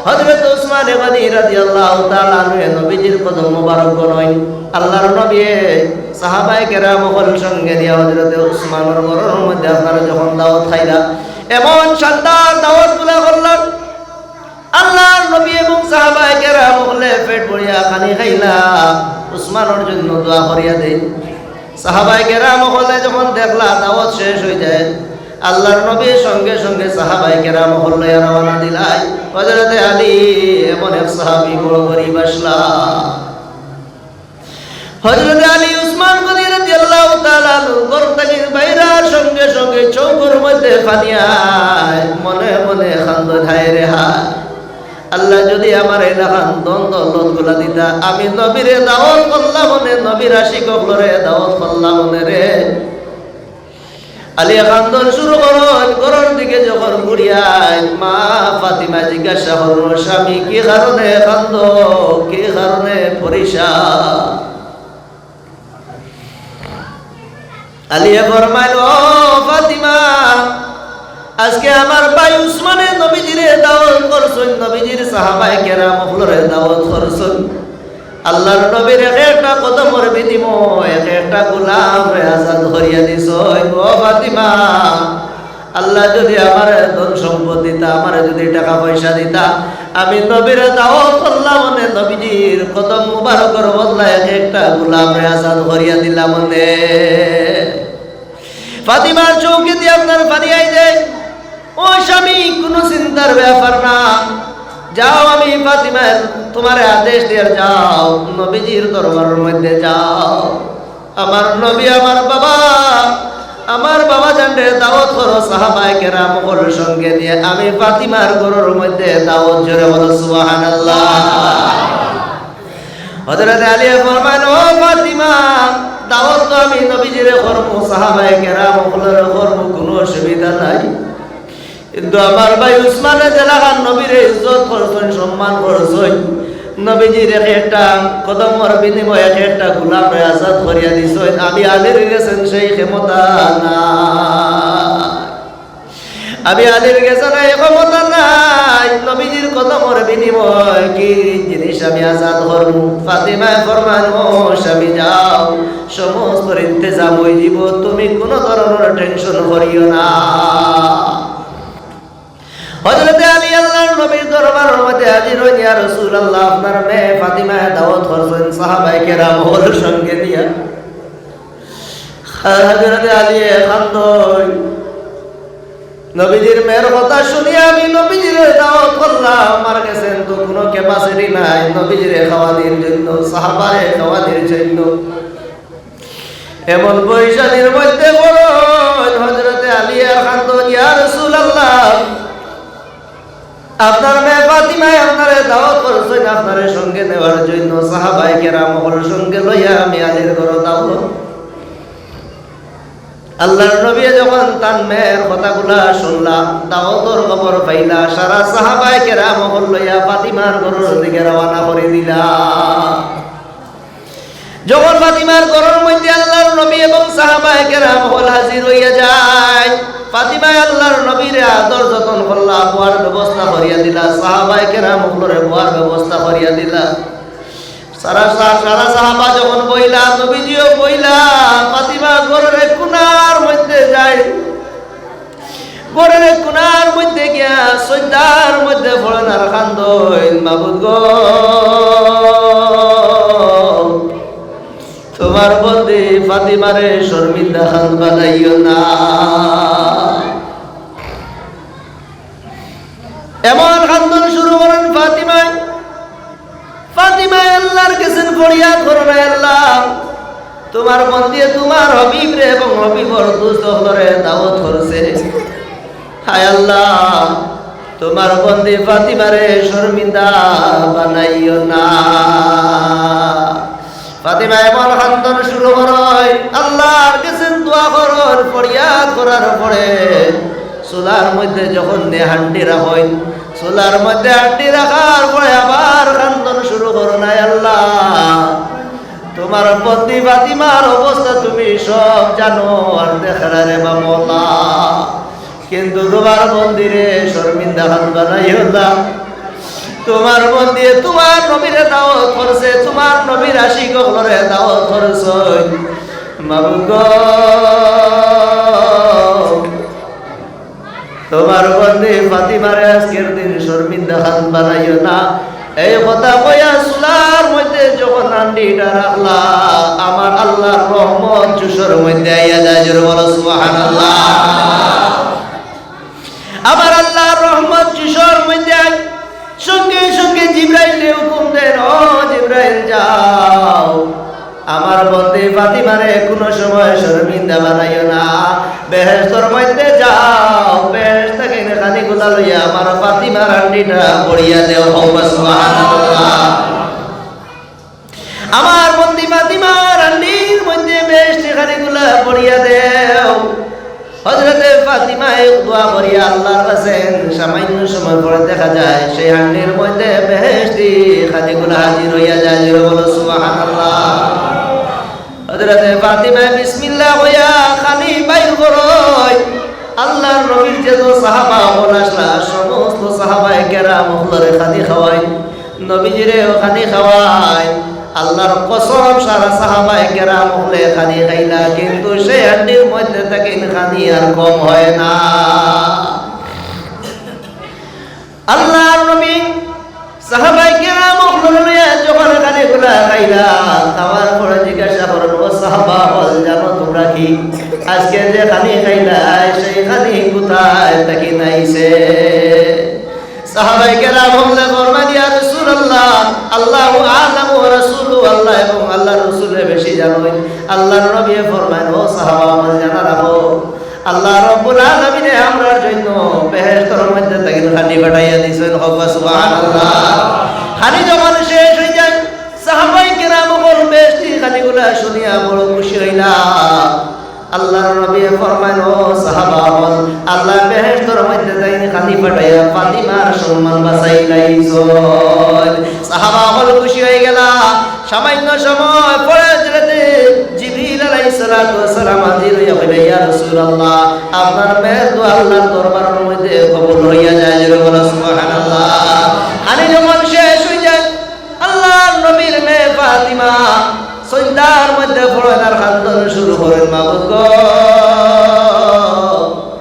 হযরত উসমান গনি রাদিয়াল্লাহু তাআলা নবীজির কদম মোবারক গনাই। আল্লাহর নবী সাহাবায়ে কেরাম হল সঙ্গে দিয়া হযরত উসমানের ঘরের মধ্যে আপনারা যখন দাওয়াত খাইলা, এমন শানদার দাওয়াত গুলা করলেন, আল্লাহর নবী এবং সাহাবায়ে কেরাম হলে পেট ভরিয়া খানি খাইলা, উসমানের জন্য দোয়া করিয়া দেন। সাহাবায়ে কেরাম হলে যখন দেখলা দাওয়াত শেষ হয়ে যায়, আল্লাহর নবী সঙ্গে সঙ্গে সাহাবায়ে কেরাম হলে রওনা দিলাই। হযরত আলী এমন এক সাহাবী বড় গরীব আসলা। হযরত আলী উসমান গনি রাদিয়াল্লাহু তাআলা ঘর থেকে বাইরার সঙ্গে সঙ্গে চৌকের মধ্যে পানি আয়, মনে মনে খান্দন, হায় রে হায়, আল্লাহ যদি আমার এলাকান দ্বন্দ্ব গুলা দিতা, আমি নবীরে দাওয়াত করলাম মনে, নবীর আশিক হলরে দাওয়াত করলাম মনে রে। আলী খান্দন শুরু করেন। ঘরের দিকে যখন ঘুরিয়ায় মা ফাতিমা জিজ্ঞাসা করল, স্বামী কি কারণে কান্দ, কি কারণে পরিশান? আলী ফরমাইল, ও ফাতিমা আজকে আমার ভাই উসমানে নবীজিরে দাওয়াত করছেন, নবীজির সাহাবায়ে কেরাম হলরে দাওয়াত করছেন, আল্লাহর নবীর একটা কদমের বিনিময়ে একটা গোলামরে আজাদ করিয়া দিছেন। ও ফাতিমা আল্লাহ যদি আমার ধন সম্পদ দিতা, আমার যদি টাকা পয়সা দিতা, আমি নবীর দাওয়াত করলাম মনে, নবীজির কদম মুবারকের বদলায় এক একটা গোলামে আজাদ করিয়া দিলাম মনে। ফাতিমার চৌকি দিয়ে আপনার পানি আই দেয়। ও স্বামী, কোনো চিন্তার ব্যাপার না, যাও, আমি ফাতিমার তোমার আদেশ দিয়ে যাও, নবীজির দরবারের মধ্যে যাও। আমার নবী, আমার বাবা জানরে দাওয়াত করো সাহাবায়ে কেরাম সকলের সঙ্গে নিয়ে। আমি ফাতিমার ঘরের মধ্যে দাওয়াত, জোরে বলো সুবহানাল্লাহ। হযরত আলী ফরমান, ও ফাতিমা, দাওয়াত তো আমি নবীজিরে করব, সাহাবায়ে কেরাম সকলের করব, কোনো অসুবিধা নাই। কিন্তু আমার ভাই উসমানে জেলাখান নবীরে ইজ্জত করছেন, সম্মান করছেন, নবীজির একটা কদমর বিনিময়ে এক একটা গোলাম আজাদ করিয়া দিছেন। আমি আলীর গেছেন সেই ক্ষমতা না, আমি আলীর গেছেন এই ক্ষমতা নাই। নবীজির কদমর বিনিময় কি জিনিস আমি আজাদ করব। ফাতিমায় ফরমান, ও স্বামী যাও, সমস্ত ইন্তজাম হয়ে যাব, তুমি কোনো ধরনের টেনশন করিও না। হযরত আলী আল্লাহর নবীর দরবারের মধ্যে হাজির হই, ইয়া রাসূলুল্লাহ, আপনার মেয়ে ফাতিমা দাওয়াত করছেন সাহাবায়ে কেরাম ওর সঙ্গে নিয়া। হযরত আলী খান্দই, নবীজির মেয়ের কথা শুনিয়া আমি নবীজির দাওয়াত করলাম, আমার কাছে তো কোনো ক্যাপাসিটি নাই নবীজির খাওয়ানোর জন্য, সাহাবারে খাওয়ানোর জন্য। এমন বৈশালীর মধ্যে বড় হযরত আলী খান্দই, ইয়া রাসূলুল্লাহ, আপনার মেয়ে ফাতিমায় আপনারে দাওয়াত করছেন আপনারে সঙ্গে নেওয়ার জন্য, সাহাবায়ে কেরাম ওর সঙ্গে লইয়া আমি আলীর ঘরে দাওয়াত। আল্লাহর নবী যখন তার মেয়ের কথাগুলা শুনলা, দাওয়াতের খবর পাইলা, সারা সাহাবায়ে কেরাম ওর লইয়া ফাতিমার ঘরের দিকে রওনা করে দিলা। যখন ফাতিমার ঘরের মধ্যে আল্লাহর নবী এবং সাহাবায়ে কেরাম হল হাজির হইয়া যায়, ফাতিমা আল্লাহর নবীর আদর যতন করলা, বোয়ার ব্যবস্থা করিয়া দিলা, সাহাবায়ে কেরাম ওগুলোরে বোয়ার ব্যবস্থা করিয়া দিলা। সারা সাহাবা যখন বইলা, নবীজিও বইলা, ফাতিমা ঘরের কোণার মধ্যে যায়, ঘরের কোণার মধ্যে গিয়া সজ্জার মধ্যে পড়েন আর কান্দইন, মাবুদ গো, তোমার বন্দী ফাতিমারে শর্মিন্দা খান বানাইও না। এমন কান্দন শুরু করেন ফাতিমায়। ফাতিমায় আল্লাহর কাছে ফরিয়াদ করেন, আল্লাহ, তোমার বন্দী তোমার হবিব রে এবং হবিবর দোস্তরে দাওয়াত করছে, হায় আল্লাহ, তোমার বন্দী ফাতিমারে শর্মিন্দা বানাইও না। ফাতিমা এমন কান্দন শুরু করেন, আল্লাহর কাছে দোয়া করেন, ফরিয়াদ করার পরে চুলার মধ্যে যখন হান্ডি রাখেন, চুলার মধ্যে হান্ডি রাখার পরে আবার কান্দন শুরু করো, না আল্লাহ, তোমার বন্দী ফাতিমার অবস্থা তুমি সব জানো আর দেখারে মামলা, কিন্তু তোমার বন্দিরে শর্মিন্দা খান বানাইও না। তোমার বন্দী তোমার নবীরে দাওয়াত করছে, তোমার নবীর আশিকরে দাওয়াত করছে, মাবুদ গো, তোমার বন্দী ফাতিমারে আজকের দিন শর্মিন্দা খান বানাইও না। এই কথা কইয়া চুলার মধ্যে যখন হান্ডিটা রাখলা, আমার আল্লাহর রহমত জুসের মধ্যে আইয়া যায়, জোরে বলো সুবহানাল্লাহ। আমার আল্লাহর রহমত জুসের মধ্যে সঙ্গে সঙ্গে জিবরাইলে হুকুম দেন, ও জিবরাইল যাও, আমার বন্দী ফাতিমারে কোনো সময় শর্মিন্দা বানাইও না, বেহেশতের মধ্যে যাও, বেহেশত থেকে খানি গুলা লইয়া আমার ফাতিমার হান্ডিটা পড়িয়া দেও, সুবহানাল্লাহ। আমার বন্দী ফাতিমার হান্ডির মধ্যে বেহেশত খানি গুলা পড়িয়া দেও। হযরতে ফাতিমা দোয়া করিয়া আল্লাহর কাছে সামান্য সময় পরে দেখা যায় সেই হান্ডির মধ্যে বেহেশতি খানিগুলো হাজির হইয়া যায়, জোরে বলো সুবহানাল্লাহ। হযরতে ফাতিমা বিসমিল্লাহ কইয়া খানি বাইর করয়। আল্লাহর নবীর যে সাহাবা হল আসলা, সমস্ত সাহাবায়ে কেরাম ওগুলোরে খানি খাওয়াই, নবীজিরে খানি খাওয়াই। আল্লাহর কসম, সারা সাহাবায়ে কেরাম ওগুলো খানি খাইলা, কিন্তু সেই হান্ডির মধ্যে থেকে খানি আর কম হয় না। আল্লাহর নবী সাহাবায়ে কেরাম লইয়া যখন খানিগুলা খাইলা খাওয়ার পরে জিজ্ঞাসা করেন, ও সাহাবা বল জানো তোমরা কি আজকে যে খানি খাইলা সেই খানি কোথায় থাকি নাইছে? সাহাবায়ে কেরাম বললে ফরমান, ইয়া রাসূলুল্লাহ আল্লাহু আ'লামু ওয়া রাসূলুহু, আল্লাহ এবং আল্লাহর রাসূলের বেশি জানেন। আল্লাহর নবী ফরমান, ও সাহাবা বল জানা রাখো আল্লাহ রাব্বুল আলামিন আমরার জন্য বেহেশতের মধ্যে থেকে খানি পাঠাইয়া দিয়েছেন। সুবহানাল্লাহ। খানি যখন শেষ হয়ে যায় সাহাবায়ে কেরাম বল বেশি খানিগুলা শুনিয়া বড় খুশি হইলা। আল্লাহর নবী ফরমান, ও সাহাবা বল আল্লাহ বেহেশতের মধ্যে থেকে খানি পাঠাইয়া ফাতিমার সম্মান বাঁচাইলাইছেন। সাহাবা বল খুশি হয়ে গেলা। সামান্য সময় পরে জিবরিল আলাইহিস সালাতু ওয়াস সালাম হাজির হইয়া কইলেন, ইয়া রাসূলুল্লাহ আপনার মেয়ের দোয়া আল্লাহর দরবারের মধ্যে কবুল হইয়া যায়। সুবহানাল্লাহ। খানি যখন শেষ হয়ে যায় আল্লাহর নবীর মেয়ে ফাতিমা সজদার মধ্যে পড়েন আর খান্দন শুরু করেন, মাবুদ গো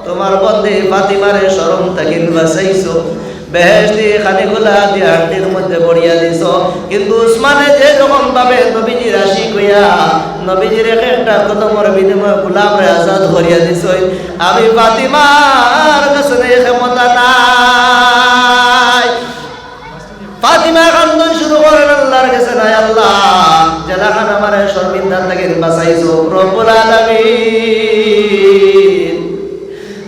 তোমার বন্দে ফাতিমারে শরম থেকে বাঁচাইছো, বেহেশতি খানিগুলা দিয়ে হাড়ির মধ্যে বড়িয়া দিছ। কিন্তু উসমানে যে রকম ভাবে নবীজির আশিক হইয়া নবীজির একটা কদমের বিনিময়ে গোলামরে আজাদ করিয়া দিছ, আমি ফাতিমার কাছে ক্ষমতা নাই। ফাতিমা কান্দন শুরু করেন আল্লাহর কাছে, নাই আল্লাহ জেলাখান আমারে শর্মিন্দা থেকে বাঁচাইছো। রব্বুল আলামিন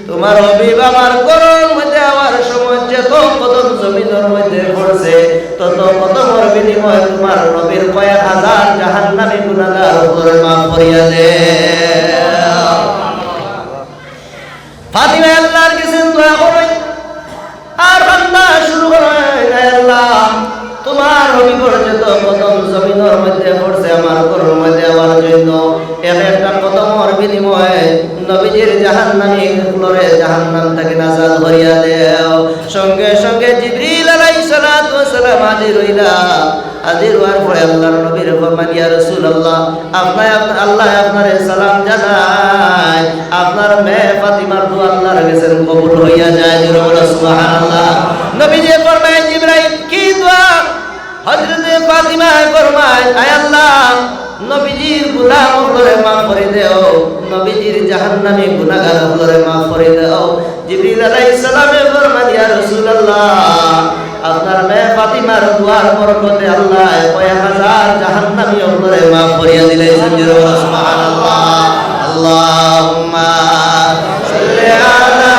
তোমার হবিব আমার ঘরের মধ্যে আমার সময় যত কদম জমিনের মধ্যে পড়ছে তত কদমের বিনিময়ে তোমার নবীর কয়েক হাজার জাহান্নামী গুনাহগার উপরে মাফ করিয়া দে। ফাতিমা আল্লাহর কাছে দোয়া করেন আর কান্না শুরু করেন, আল্লাহ তোমার হবিবর যত কদম জমিনের মধ্যে পড়ছে আমার ঘরের মধ্যে আমার জন্য একটা কদমের বিনিময়ে নবীজির জাহান্নামী গুলোরে জাহান্নাম থেকে আজাদ করিয়া দেও। সঙ্গে সঙ্গে জিবরিল আলাইহিস সালাতু ওয়াস সালাম হাজির হইলা। হাজির হওয়ার পরে আল্লাহর নবীর ফরমান, ইয়া রাসূলুল্লাহ আল্লাহ আপনারে সালাম জানায়, আপনার মেয়ে ফাতিমার দোয়া আল্লাহর কাছে কবুল হইয়া যায়। সুবহানাল্লাহ। নবীজি ফরমায়, জিবরাইল কি দোয়া? হযরতে ফাতিমা ফরমায়, আয় আল্লাহ নবীজির গুনাহ গুলোরে মাফ করে দাও, নবীজির জাহান্নামী গুনাহগার গুলোরে মাফ করে দাও। জিবরিল আলাইহিস সালাম ফরমান, ইয়া রাসূলুল্লাহ আপনার মেয়ে ফাতিমার দোয়ার বরকতে আল্লাহ কয়েক হাজার জাহান্নামী গুলোরে মাফ করিয়া দিলেন। সুবহানাল্লাহ। আল্লাহুম্মা সাল্লি আলা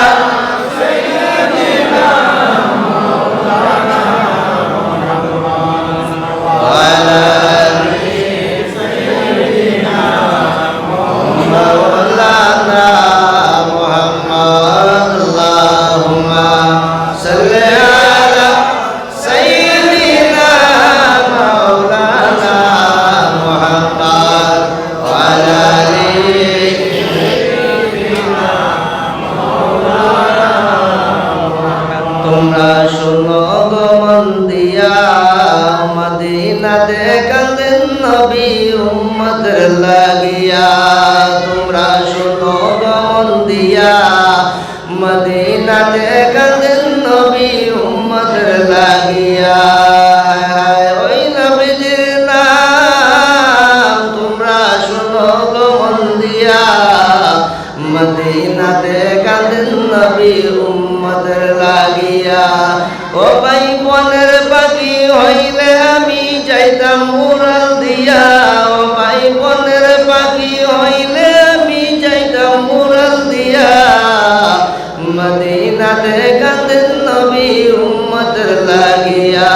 মদিনাতে কাঁদেন নবী উম্মতের লাগিয়া। তোমরা শোনো গো মন দিয়া মদিনাতে কাঁদেন নবী উম্মতের লাগিয়া। ওই নবীজির নাম তোমরা শোনো গো মন দিয়া মদিনাতে কাঁদেন নবী উম্মতের লাগিয়া। ও ভাই বোনের পাখি হইলে আমি যাইতাম উড়াল দিয়া। ও ভাই বোনের পাখি হইলে আমি যাইতাম উড়াল দিয়া। মদিনাতে কাঁদেন নবী উম্মতের লাগিয়া।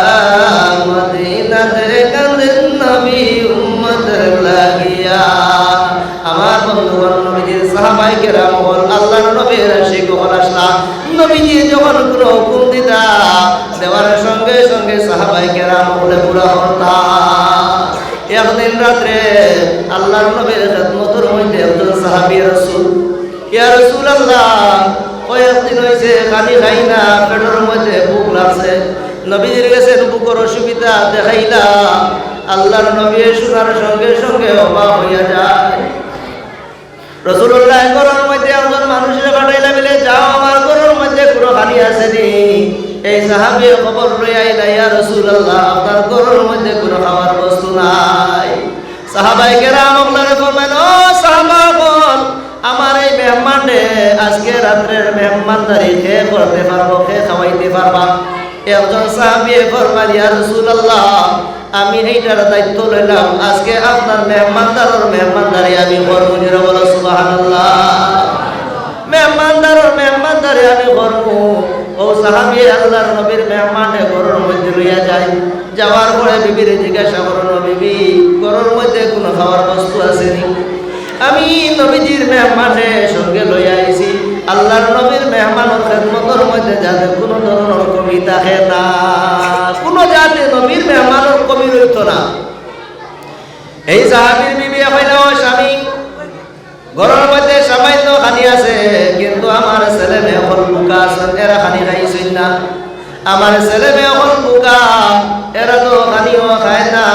মদিনাতে কাঁদেন নবী উম্মতের লাগিয়া। আমার বন্ধুগণ নবীজির সাহাবায়ে কেরাম হল আল্লাহর নবীর আশিক হল আসলা। নবীজি যখন কোনো হুকুম দিতা দেওয়ার সঙ্গে সঙ্গে সাহাবায়ে কেরাম বলে পুরা হতা। একদিন রাত্রে আল্লাহর নবীর খিদমতের মধ্যে একজন সাহাবী রাসূল, ইয়া রাসূলুল্লাহ কয়েকদিন হইছে পানি খাই না, পেটের মধ্যে ভুক লাগছে। নবীজির কাছে বুকের অসুবিধা দেখাইলা। আল্লাহর নবী শোনার সঙ্গে সঙ্গে অবাক হইয়া যায়। রাসূলুল্লাহ ঘরের মধ্যে একজন মানুষের পাঠাইলা বলে, যাও আমার ঘরের মধ্যে কোনো পানি আছে নি, এই সাহাবীর খবর লই আইলা, ইয়া রাসূলুল্লাহ, আপনার ঘরের মধ্যে কোনো খাবার বস্তু নাই। সাহাবায়ে কেরাম আপনারে ফরমাইল, ও সাহাবাগণ, আমার এই মেহমানে আজকে রাত্রের মেহমানদারি কে করতে পারবো, কে খাওয়াইতে পারবা? একজন সাহাবী ফরমাইল, ইয়া রাসূলুল্লাহ, আমি এইটার দায়িত্ব লইলাম, আজকে আপনার মেহমানদারি আমি করব। বলো সুবহানাল্লাহ। মেহমানদারি আমি করব। ও সাহাবী আল্লাহর নবীর মেহমানে ঘরের মধ্যে লইয়া যায়। যাওয়ার পরে বিবির জিজ্ঞাসা করলো, বিবি, ঘরের মধ্যে কোনো খাওয়ার বস্তু আছে নি? আমি নবীজির মেহমানে সঙ্গে লইয়া আইছি। আল্লাহর নবীর মেহমানের খেদমতের মধ্যে যাতে কোনো ধরনের কমি থাকে না, কোনো যাতে নবীর মেহমানের কমি রইত না। এই সাহাবীর বিবি কইল, ও স্বামী, ঘরের মধ্যে সামান্য খানি আছে, কিন্তু আমার ছেলে মেয়ে হল বোকা, এরা খানি খাইছেন না। আমার ছেলে মেয়ে হল বোকা, এরা তো খানিও খায় না।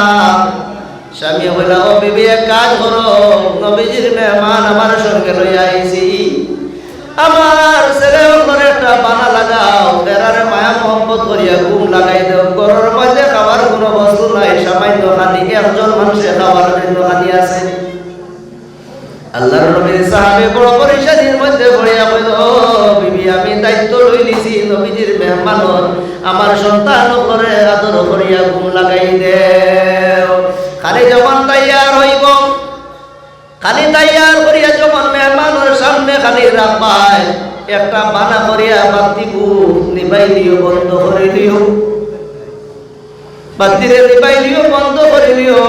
স্বামী কইল, ও বিবি, এক কাজ করো, নবীজির মেহমান আমার সঙ্গে লইয়া আইছি, আমার ছেলে ওপরে একটা বানা লাগাও, এরারে মায়া মোহাম্মত করিয়া ঘুম লাগাই দেও। ঘরের মধ্যে খাবার কোনো বস্তু নাই, সামান্য খানি, একজন মানুষের খাবার জন্য খানি আছে। আল্লাহর নবীর সাহাবী বড় পরিশানির মধ্যে পড়িয়া কইল, ও বিবি, আমি দায়িত্ব লই নিছি নবীজির মেহমানর, আমার সন্তান ওপরে আদর করিয়া ঘুম লাগাই দেও। খালি যখন তৈয়ার হইব, খালি তৈয়ার করিয়া যখন মেহমানের সামনে খালি রাখবাই, একটা বানা করিয়া বাতি নিবাই দিও, বন্ধ করে দিও, বাতিরে নিবাই দিও, বন্ধ করে দিও।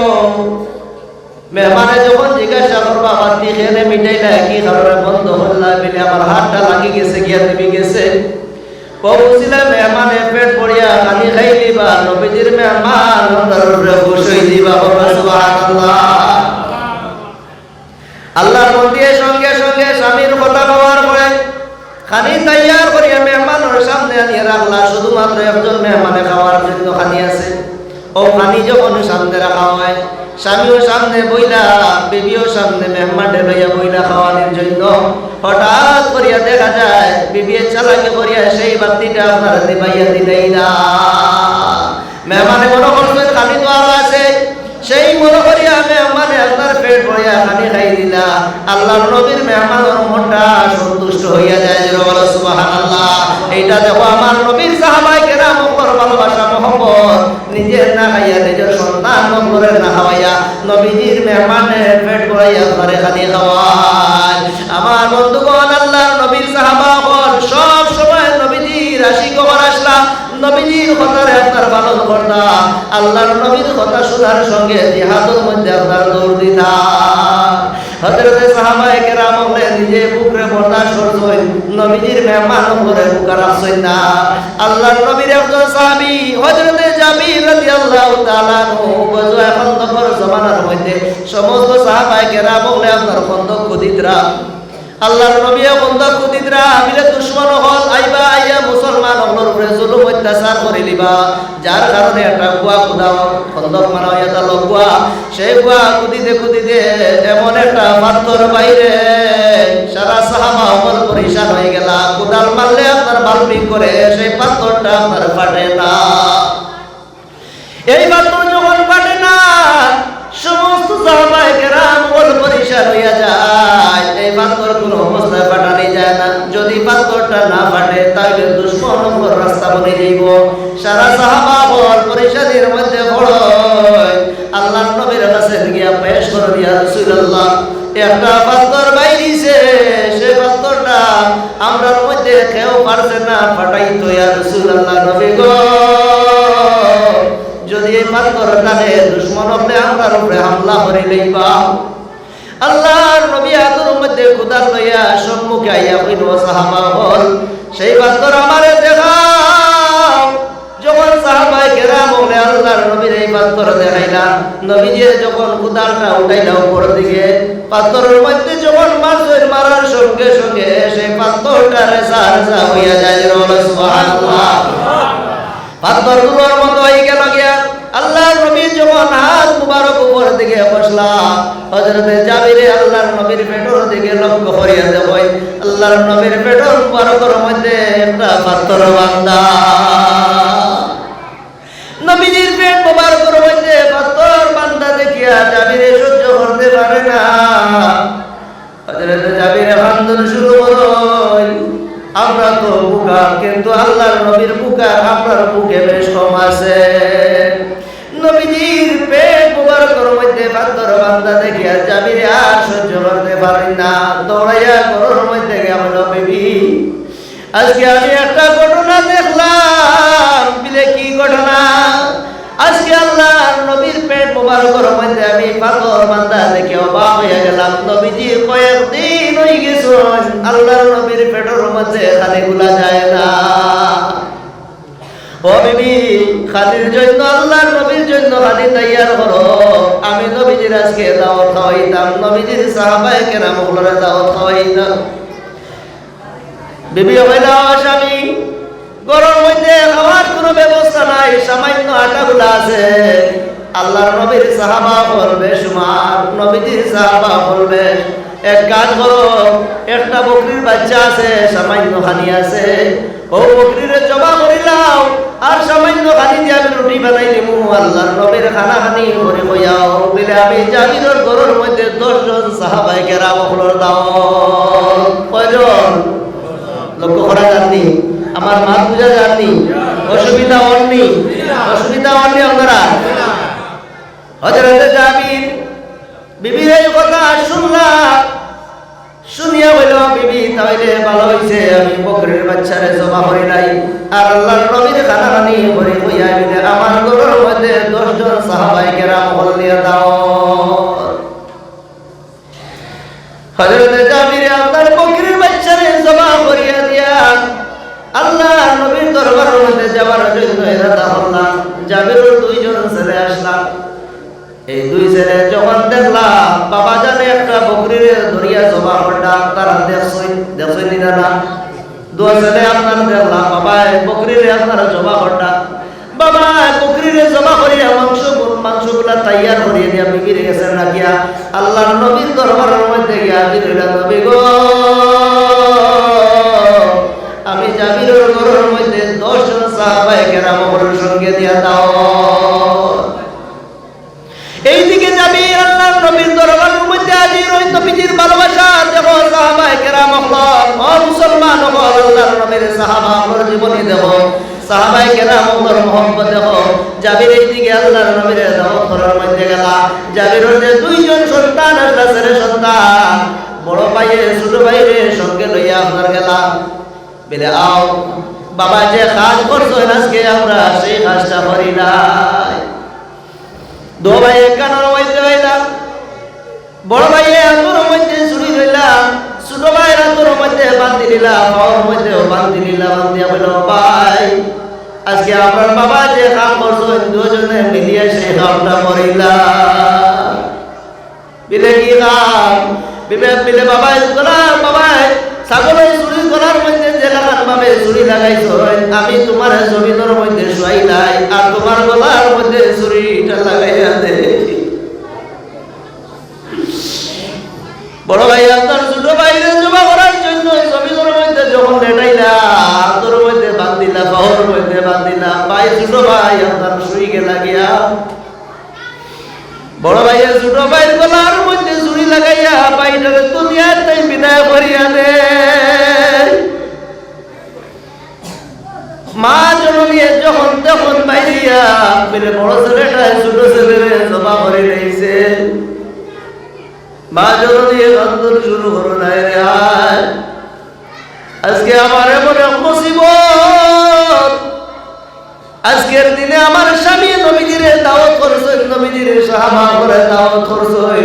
মেহমানে যখন জিজ্ঞাসা করবা, বাতি খেলে মিটাইলা কি কারণে বন্ধ হল্লা, বলে আমার হাতটা লাগি গেছে, গিয়া তুমি গেছে। কবুছিলা মেহমানে পেট পড়িয়া খালি খাই দিবা, নবীজির মেহমান বসই দিবা। সুবহানাল্লাহ। আল্লাহর মন্দিরের সঙ্গে সঙ্গে স্বামীর কথা হওয়ার পরে খানি তৈয়ার করিয়া মেহমানের সামনে আনিয়ে রাখলা। শুধুমাত্র একজন মেহমানে খাওয়ার জন্য খানি আছে। ও খানি যখন সামনে রাখা হয়, স্বামীও সামনে বইলা, বিবিও সামনে মেহমানে লইয়া বইলা খাওয়ানোর জন্য, হঠাৎ করিয়া দেখা যায় বিবি চালাকি করিয়া সেই বাতিটা আপনার দিবাইয়া দিলেই না। মেহমানে মনে করছেন খানি তো আরো আছে, সেই মনে করিয়া মেহমানে আপনার পেট ভরিয়া খানি খাই দিলা। আল্লাহর নবীর মেহমানের মনটা সন্তুষ্ট হইয়া যায়। সুবহানাল্লাহ। এইটা দেখো আমার নবীর সাহাবায়ে কেরাম ভালোবাসা মোহাম্মদ, নিজের না খাইয়া নিজের সন্তান নম্বরের না খাওয়াইয়া নবীজির মেহমানে পেট ভরাইয়া ঘরে খানি খাওয়ায়। আমার বন্ধুগণ, আল্লাহর নবীর সাহাবাগণ সব সময় নবীজির আশিক হওয়ার আসলাম, নবীজির কথারে আপনার পালন করতা, আল্লাহর নবীর কথা শোনার সঙ্গে জিহাদের মধ্যে আপনার দৌড় দিতা। হযরতে সাহাবায়ে কেরাম বলে নিজে বুকরে বরদাস্ত করছেন, নবীজির মেহমান করে বুকা রাখছেন না। আল্লাহর নবীর একজন সাহাবী হযরতে জাবির রাদিয়াল্লাহু তাআলা আনহু গজওয়া খন্দকের জামানার মধ্যে সমস্ত সাহাবায়ে কেরাম বলে আপনার খন্দক খুদিতরা, আল্লাহর নবী খন্দক খুদিতরা মিলে দুশমন হল আইবা, আইয়া মুসলমান হলর উপরে জুলুম অত্যাচার করে লিবা, যার কারণে একটা কুয়া খুদাও খন্দক মানা এটা লগুয়া। সেই কুয়া খুদিতে খুদিতে এমন একটা পাথর বাইরে সারা সাহাবা ওপর পরিশান হয়ে গেল। কোদাল মারলে আপনার বাল্পিং করে সেই পাথরটা আপনার ফাটে না। এই পাথর যখন ফাটে না, সমস্ত সাহাবায়ে কেরাম ওপর পরিশান হইয়া যায়। এই পাথর কোনো অবস্থায় ফাটানি যায় না। যদি পাথরটা না ফাটে তাহলে দুশমন ওপর রাস্তা বনে যাইব। সারা সাহাবা বল পরিশানির মধ্যে পড়ে আল্লাহর নবীর কাছে গিয়া পেশ করে, ইয়া রাসূলুল্লাহ, একটা পাথর বাইরিছে, সেই পাথরটা আমরার মধ্যে কেউ পারছে না ফাটাইতো। ইয়া রাসূলুল্লাহ, নবী গো, যদি এই পাথরটাকে দুশমন হলে আমরার উপরে হামলা করে লইবা। আল্লাহর নবী আদর মধ্যে খুদার লইয়া সম্মুখে আইয়া কইল, সাহাবা বল, সেই পাথর আমারে দেখাও। যখন সাহাবায়ে কেরাম বলে আল্লাহর নবীর এই পাথর দেখাইলা, নবীজি যখন কুদালটা উঠাইলা উপর দিকে, পাথরের মধ্যে যখন মারার সঙ্গে সঙ্গে সেই পাথরটা রেসা রেসা হইয়া যায়। সুবহানাল্লাহ। পাথরগুলোর মতো হয়ে গেল গিয়া। আল্লাহর নবী যখন হাত মুবারক উপর দিকে বসলা, হযরতে জাবির আল্লাহর নবীর পেটের দিকে লক্ষ্য করিয়া দেখে আল্লাহর নবীর পেটের মুবারকের মধ্যে একটা পাথর বাঁধা। নবীজির পেট মোবারকের মধ্যে পাথর বান্দা দেখিয়া জাবিরে সহ্য করতে পারে না। হযরত জাবির খান্দন শুরু করল, আমরা তো বুকা, কিন্তু আল্লাহর নবীর বুকা আপনার বুকে বেশ কম আছে। নবীজির পেট মোবারকের মধ্যে পাথর বান্দা দেখিয়া জাবিরে আর সহ্য করতে পারেন না, দৌড়াইয়া ঘরের মধ্যে গেল, বিবি আজকে আমি একটা ঘটনা দেখলাম। বিলে কি ঘটনা? আজকে আল্লাহর নবীর পেট মোবারকের মধ্যে আমি পাথর বান্দা দেখে অবাক হয়ে গেলাম। নবীজি কয়েকদিন হয়ে গেছে আল্লাহর নবীর পেটের মধ্যে খালিগুলা যায় না। ও বিবি, খালির জন্য আল্লাহর নবীর জন্য খালি তৈয়ার করো। আমি নবীজির আজকে দাওয়াত খাওয়াইতাম, নবীজির সাহাবায়ে কেরামগুলোরে দাওয়াত খাওয়াইতাম। বিবি হইল, স্বামী ঘরের মধ্যে খাওয়ার কোনো ব্যবস্থা নাই, সামান্য আটাগুলা আছে। আল্লাহর নবীর সাহাবা বলবে সুমার, নবীজির সাহাবা বলবে এক কাজ করো, একটা বকরির বাচ্চা আছে, সামান্য হানি আছে, ও বকরিরে জবা করিলাম, আর সামান্য হানি দিয়ে আমি রুটি বানাই নিমু, আল্লাহর নবীর খানা হানি করে কইয়াও। বলে আমি জাবিরের ঘরের মধ্যে 10 জন সাহাবায়ে কেরাম হলোর দাও। কয়জন? লক্ষ্য করা যাননি? আমার মাত বুঝা যাননি? অসুবিধা হননি? অসুবিধা হননি আপনারা? হযরত জাবির বিবির এই কথা শুনলাম, শুনিয়া বলল, বিবি তাইলে ভালো হইছে আমি বকরির বাচ্চারে জমা করি নাই, আর আল্লাহর নবীর খানা রানি করে কইয়া দিলে আমার ঘরের মধ্যে 10 জন সাহাবায়ে কেরাম হল নিয়ে দাও। হযরত জাবির আপনার বকরির বাচ্চারে জমা করিয়া দিয়া আল্লাহর নবীর দরবারের মধ্যে যাওয়ার জন্য ইরাদা হলাম। জাবিরের 2 জন ছেলে আসলাম। এই 2 ছেলে যখন দেখলাম বাবা জানে একটা বকরিরে ধরিয়া জমা করটা, তারা দেখছই না। 2 ছেলে আপনার দেখলাম বাবা বকরিরে আপনারা জমা করটা, বাবা বকরিরে জমা করিয়া মাংসগুলা তৈয়ার করিয়ে দিয়া বিবিরে গেছেন রাখিয়া আল্লাহর নবীর দরবারের মধ্যে গিয়া বিবিরা, নবী গো আমি জাবিরের ঘরের মধ্যে 10 জন সাহাবায়ে কেরামের সঙ্গে দিয়া দাও। এইদিকে জাবির আল্লাহর নবীর দরবারের মধ্যে হাজির হই, নবীজির ভালোবাসা দেখো, সাহাবায়ে কেরাম হল, ও মুসলমান হল, আল্লাহর নবীর সাহাবা হল জীবনী দেখো, সাহাবায়ে কেরাম হল মোহাম্মদ দেখো। জাবির এইদিকে আল্লাহর নবীর দাওয়াত করার মধ্যে গেলা। জাবিরের যে 2 জন সন্তান, একটা ছেলে সন্তান, বড় ভাইয়ে ছোট ভাইরে সঙ্গে লইয়া আপনার গেলা। বলে আও বাবা, যে কাজ করছো আজকে আমরা সেই কাজটা করি নাই। 2 ভাই কানের মধ্যে হইলাম, বড় ভাইয়ে হাতের মধ্যে ছুরি লইলাম, ছোট ভাইয়ের হাতের মধ্যে বান্ধি দিলাম, পাওয়ার মধ্যেও বান্ধি দিলাম। বান্ধিয়া বলল, ভাই আজকে আপনার বাবা যে কাম করছো 2 জনে মিলিয়ে সেই কামটা করিলাম। বিলে কি কাম? বিলে বাবা গলার, বাবা ছাগলের চুরি গলার মধ্যে যে লাগান ভাবে চুরি লাগাইছো, আমি তোমার জমিনের মধ্যে শুয়াই নাই, আর তোমার গলার মধ্যে চুরিটা লাগাইয়া দে। বড় ভাই আপনার ছোট ভাইরে জমা করার জন্য জমিনের মধ্যে যখন লেটাইলা, হাতের মধ্যে বান্ধিলা, পাওয়ার মধ্যে বান্ধিলা, ভাই ছোট ভাই আপনার শুই গেলা গিয়া বড় ভাইয়ের ছোট ভাইয়ের গলার মধ্যে চুরি লাগাইয়া ভাইটারে দুনিয়ার তাই বিদায় করিয়া দে। মা জননী যখন তখন বাইরিয়া বলে বড় ছেলেটা ছোট ছেলেরে জমা করে নিয়েছে। মা জননী আন্দোলন শুরু করো নাই রে, আজকে আমার এমন এক মুসিবত, আজকের দিনে আমার স্বামী নবীজির দাওয়াত করছে, নবীজির সাহাবা করে দাওয়াত করছে,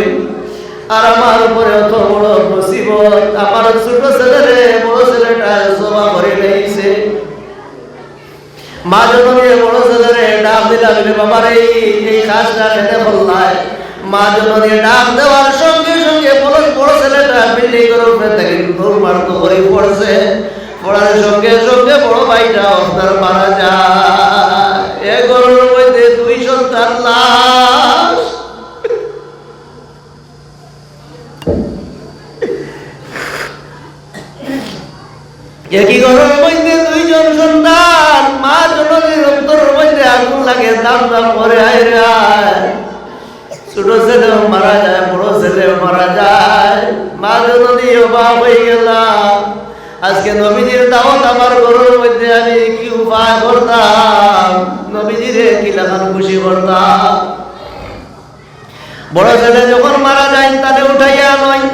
আর আমার উপরে এত বড় মুসিবত, আমার ছোট ছেলেরে বড় ছেলেটা জমা করে নিয়েছে। মা জননী বড় ছেলেরে ডাক দিলা, বলে বাবার এই কাজটা খেতে বললাই। মা জননী ডাক দেওয়ার সঙ্গে সঙ্গে বড় ছেলেটা বিল্ডিং এর উপরে থেকে দৌড় মারতো করে পড়ছে। পড়ার সঙ্গে সঙ্গে বড় ভাইটা আপনার মারা যায়। এ ঘরের মধ্যে 2 সন্তান লাশ। একই ঘরের মধ্যে দুইজন সন্তান, মা জননীর অন্তরের মধ্যে আগুন লাগে, দাম দাম করে আয় রে আয়। ছোট ছেলেও মারা যায়, বড় ছেলেও মারা যায়, মা জননী অবাক হয়ে গেলাম। আজকে নবীজির দাওয়াত আমার ঘরের মধ্যে, আমি কি উপায় করতাম, নবীজিরে কি লাগান খুশি করতাম। বড় ছেলে যখন মারা যায় তাকে উঠাইয়া নয়,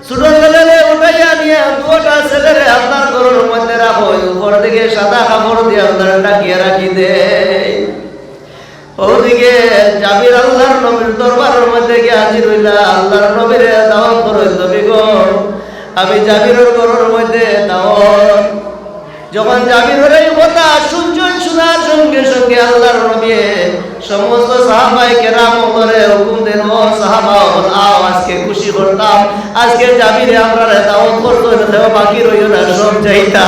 ছোট ছেলেরে উঠাইয়া নিয়ে দুটা ছেলেরে আপনার ঘরের মধ্যে রাখো, উপর দিকে সাদা কাপড় দিয়ে আপনার ডাকিয়ে রাখি দে। ওদিকে জাবির আল্লাহর নবীর দরবারের মধ্যে গিয়ে হাজির হইলা, আল্লাহর নবীরে দাওয়াত করো, নবী গো আমি জাবিরের ঘরের মধ্যে দাওয়াত। যখন জাবিরের এই কথা শুনছেন, শোনার সঙ্গে সঙ্গে আল্লাহর নবী সমস্ত সাহাবায়ে কেরাম করে হুকুম দেন, ও সাহাবা আও আজকে খুশি করতাম, আজকে জাবিরে আমরা দাওয়াত করতো, এটা বাকি রইল না, সব চাইতা।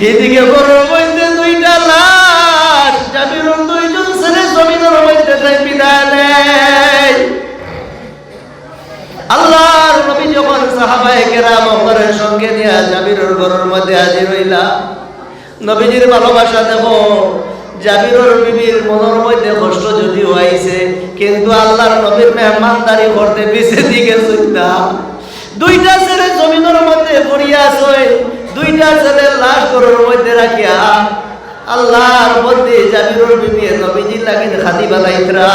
এদিকে ঘরের মধ্যে দুইটা লাশ, জাবিরের দুইজন ছেলে জমিনের মধ্যে বিদায় নেয়। আল্লাহর নবী যখন সাহাবায়ে কেরাম করে সঙ্গে নিয়ে জাবিরের ঘরের মধ্যে হাজির হইলা, নবীজির ভালোবাসা দেখো। জাবিরের বিবির মনের মধ্যে কষ্ট যদিও আইছে, কিন্তু আল্লাহর নবীর মেহমানদারি করতে পিছে দিকে চলতা। দুইটা ছেলে জমিনের মধ্যে পড়িয়া আছে, দুইটা ছেলে লাশ ঘরের মধ্যে রাখিয়া আল্লাহর বন্দী জাবিরের বিবি নবীজির লাগি খাদি বালাইতরা।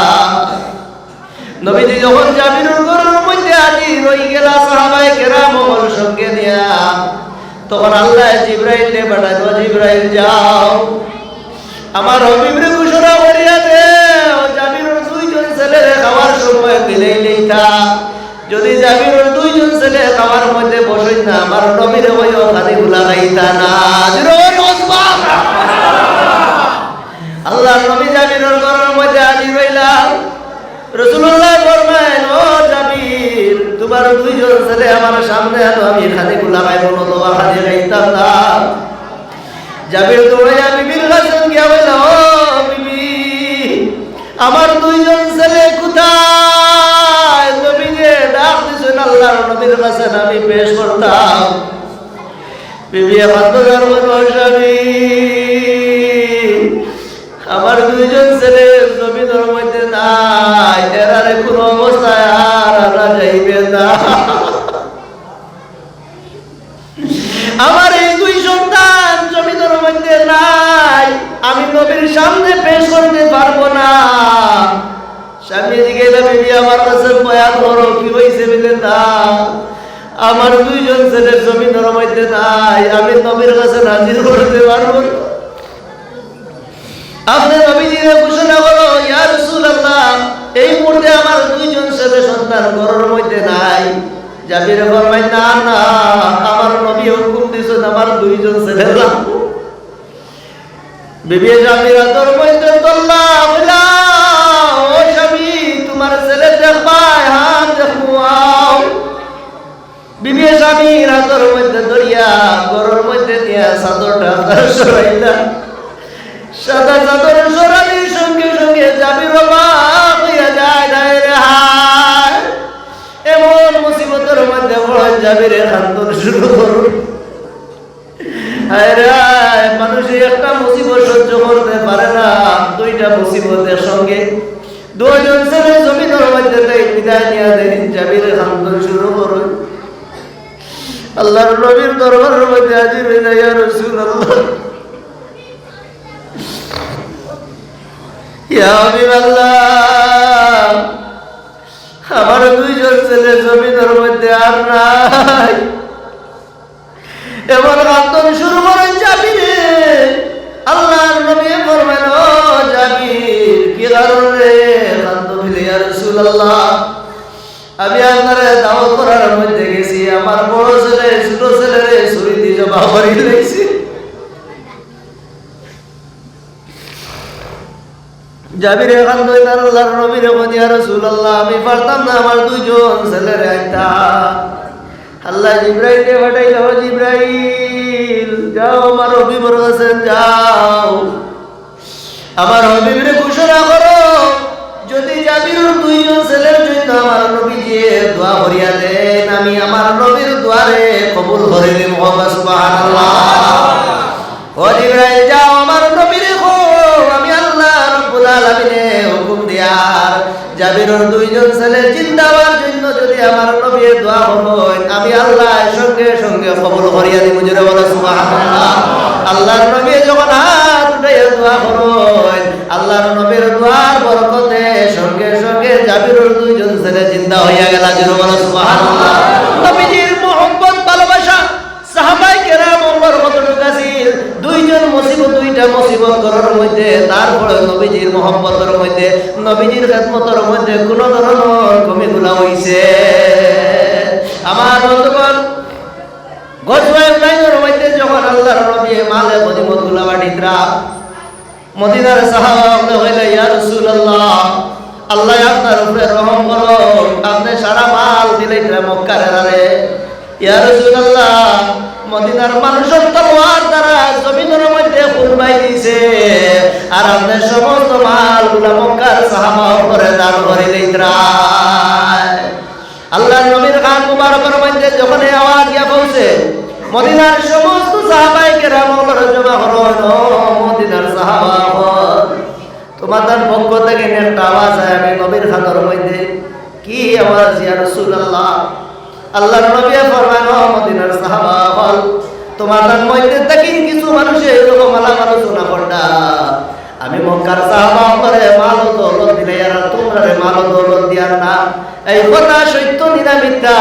নবীজি যখন জাবিরের ঘরের মধ্যে হাজির হয়ে গেলা সাহাবায়ে কেরাম সঙ্গে নিয়া, তখন আল্লাহ জিবরাইলকে পাঠাইলো, জিবরাইল যাও আমার হাবিবরে ঘোষণা করিয়া দে, জাবিরের দুইজন ছেলেরে খাওয়ার সময় দিলেই লেইতা। যদি জাবিরের দুইজন ছেলে খাওয়ার মধ্যে বসই না, আমার নবীরে হইও খাদি গুলা খাইতা না। আল্লাহ নবী জাবিরের ঘরের মধ্যে হাজির হইলা। রাসূলুল্লাহ ফরমায়েন, ও জাবির তোমার দুইজন ছেলে আমার সামনে আনো, আমি খাদি গুলা খাইব না, তোমা খাদি খাইতাম না। জাবির দৌড়াইয়া বিবির কাছে গিয়া বলল, ও বিবি আমার দুইজন ছেলে কোথায়? নবীকে ডাক দিছেন আল্লাহর নবীর কাছে, আমি পেশ করতাম। বিবি আমার দোয়ার স্বামী, আমার দুইজন ছেলে জমিনের মধ্যে নাই, এরারে কোন অবস্থায় আর আনা যাইবে না। আমার এই দুই সন্তান জমিনের মধ্যে নাই, আমি নবীর সামনে পেশ করতে পারবো না। স্বামী দিকে বিবি আমার কাছে বয়ান করো, কি হয়েছে বলে না, আমার দুইজন ছেলে জমিনের মধ্যে নাই, আমি নবীর কাছে হাজির করতে পারবো না। আপনি নবীজিরে ঘোষণা করো, ইয়া রাসূলুল্লাহ এই মুহূর্তে আমার দুইজন ছেলে সন্তান ঘরের মধ্যে নাই। জাবির ফরমায়, না না আমার নবী হুকুম দিয়েছেন আমার দুইজন ছেলে লাগবে। বিবি জাবির তোর মধ্যে তোল্লা বলা, ও স্বামী তোমার ছেলে দেখবাই, হাত দেখুয়াও। বিবি স্বামীর হাতের মধ্যে ধরিয়া ঘরের মধ্যে দিয়া চাদরটা সরাইলা। সাদা চাদর সরানির সঙ্গে সঙ্গে জাবির অবাক হইয়া যায়, হায় এমন মুসিবতের মধ্যে পড়েন জাবিরের কান্দন শুরু করুন। হায় রে মানুষ একটা মুসিবত সহ্য করতে পারে না, দুইটা মুসিবতের সঙ্গে দুজন ছেলে জমিনের মধ্যে বিদায় নিয়ে দেন, জাবিরের কান্দন শুরু করুন। আল্লাহর নবীর দরবারের মধ্যে হাজির হয়ে যায়, ইয়া রাসূলুল্লাহ ইয়া হাবিবাল্লাহ আমার দুইজন ছেলে জমিনের মধ্যে আর নাই। এবার কান্দন শুরু করেন জাবিরে। আল্লাহর নবী ফরমালেন, ও জাবির কি কারণে কান্দো? ইয়া রাসূলুল্লাহ আমি আপনারে দাওয়াত করার মধ্যে গেছি, আমার বড় ছেলে ছোট ছেলেরে ছুরি দিয়ে জবাই করে লাইছি। জাবির কান্দো, আল্লাহর নবীর বলি, ইয়া রাসূলুল্লাহ আমি পারতাম না আমার দুইজন ছেলেরে আইতা। আল্লাহ জিবরাইলকে পাঠাইল, ও জিবরাইল যাও আমার হাবিবের কাছে যাও, আমার হাবিবরে ঘোষণা করো যদি জাবিরুর দুইজন ছেলের জন্য আমার নবীজি দোয়া করিয়া দেন, আমি আমার নবীর দোয়ারে কবুল করে নিব। সুবহানাল্লাহ। ও জিবরাইল যাও আমার নবীরে কো, আমি আল্লাহ রাব্বুল আলামিনে হুকুম দিয়ার জাবিরুর দুইজন ছেলে জিন্দা হওয়ার জন্য যদি আমার নবীর দোয়া করেন, আমি আল্লাহ সঙ্গে সঙ্গে কবুল করিয়া দিব। জোরে বলো সুবহানাল্লাহ। আল্লাহর নবী যখন হাত উঠাইয়া দোয়া করেন, আল্লাহর নবীর দোয়ার বরকতে সঙ্গে সঙ্গে জাবিরুর দুইজন ছেলে জিন্দা হইয়া গেল। জোরে বলো সুবহানাল্লাহ। নবীজির মুহাব্বত ভালোবাসা সাহাবায়ে কেরাম ওমর কতটুকু আছিল, দুইটা মুসিবত করার মধ্যে, তারপরে নবীজির মুহাব্বতের মধ্যে, নবীজির খেদমতের মধ্যে কোন ধরনের কমিগুলা হইছে। আমার বন্ধুগণ, গজওয়ায়ে হুনাইনের মধ্যে যখন আল্লাহর নবী মালে গনিমতগুলা বাটিতরা, মদিনার সাহাবারা কইলে ইয়া রাসূলুল্লাহ, আল্লাহ আপনার উপরে রহম করুন, আপনি সারা মাল দিলেন মক্কার আরে। ইয়া রাসূলুল্লাহ, মদিনার মানুষের তলোয়ার দ্বারা জমিনের মধ্যে কুরবাই দিয়েছে, আর আপনি সমস্ত মালগুলা মক্কার সাহাবার উপরে দান করে দিলেন। আল্লাহর নবীর কান মুবারকের মধ্যে যখন এই আওয়াজ গিয়া পৌঁছে, মদিনার সমস্ত সাহাবায়ে কেরাম জমা হলেন। ও মদিনার সাহাবাগণ, তোমাদের পক্ষ থেকে একটা আওয়াজ হয় আমি নবীর খাতর মধ্যে। কি আওয়াজ? ইয়া রাসূলুল্লাহ, আল্লাহর নবী ফরমান, ও মদিনার সাহাবাগণ, তোমাদের মধ্যে থেকে কিছু মানুষ এরকম আলোচনা করতা, আমি মক্কার সাহাবা করে মাল দৌলত দিলে আর তোমরা মাল দৌলত দিয়ার না। এই কথা সত্য নিনা মিথ্যা?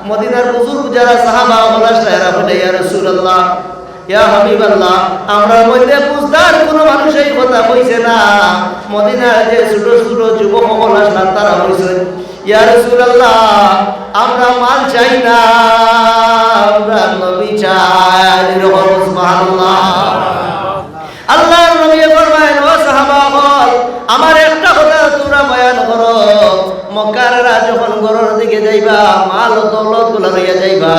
মদিনার বুজুর্গ যারা সাহাবা ওরা সাহেরা বলে, ইয়া রাসূলুল্লাহ, ইয়া হাবিবাল্লাহ, আমরা মধ্যে বুঝদার কোনো মানুষ এই কথা কইছে না। মদিনার যে ছোট ছোট যুবক সকল আসলাম তারা কইছে, ইয়া রাসূলুল্লাহ, আমরা মাল চাই না, আমরা নবী চাই। সুবহানাল্লাহ। আল্লাহর নবী ফরমায়েন, ও সাহাবাগণ, আমার একটা কথা তোমরা বয়ান করো, মক্কাররা যখন ঘরের দিকে যাইবা মাল দৌলত গুলা লইয়া যাইবা,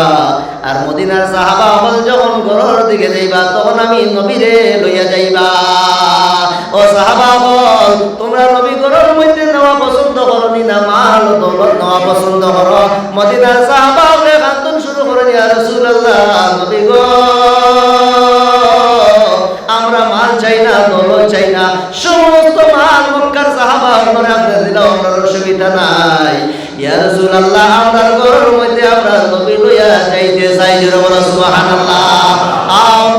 আর মদিনার সাহাবাগণ যখন ঘরের দিকে যাইবা তখন আমি নবীরে লইয়া যাইবা। ও সাহাবাগণ, তোমরা নবী ঘরের মধ্যে নেওয়া পছন্দ করো না মাল দৌলত নেওয়া পছন্দ করো? মদিনার সাহাবাগণে কান্দন শুরু করেন, ইয়া রাসূলুল্লাহ, নবী গো, আমরা মাল চাই না, দৌলত চাই না, সমস্ত মাল মক্কার সাহাবাগণে আপনি দিলেও আমরা অসুবিধা নাই। ইয়া রাসূলুল্লাহ, আপনার ঘরের মধ্যে আমরা নবী লইয়া যাইতে চাই। জোরে বলো সুবহানাল্লাহ।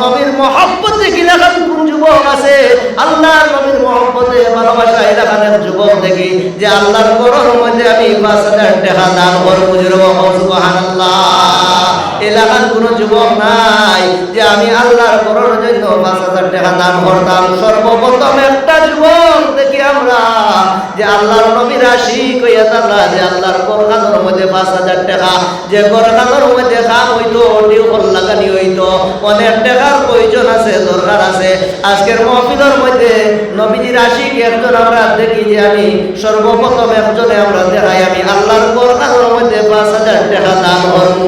নবীর মহব্বতে কি লাগান কোন যুবক আছে? আল্লাহর নবীর মহব্বতে ভালোবাসা এলাকার যুবক দেখি যে আল্লাহর ঘরের মধ্যে আমি ৫,০০০ টাকা দান করব। জোরে বলো সুবহানাল্লাহ। এলাকার কোন যুবক নাই যে আমি আল্লাহর ঘরের জন্য ৫,০০০ টাকা দান করতাম। সর্বপ্রথম একটা যুবক দেখি আমরা যে আল্লাহর নবীর আশিক হইয়া তারা যে আল্লাহর কোরআনের মধ্যে ৫,০০০ টাকা, যে কোরআনের মধ্যে কাম হইতো, টিউবল লাগানি হইতো, অনেক টাকার প্রয়োজন আছে, দরকার আছে। আজকের মাহফিলের মধ্যে নবীজির আশিক একজন আমরা দেখি যে আমি সর্বপ্রথম একজনে আমরা দেখাই আমি আল্লাহর কোরআনের মধ্যে ৫,০০০ টাকা দান করব।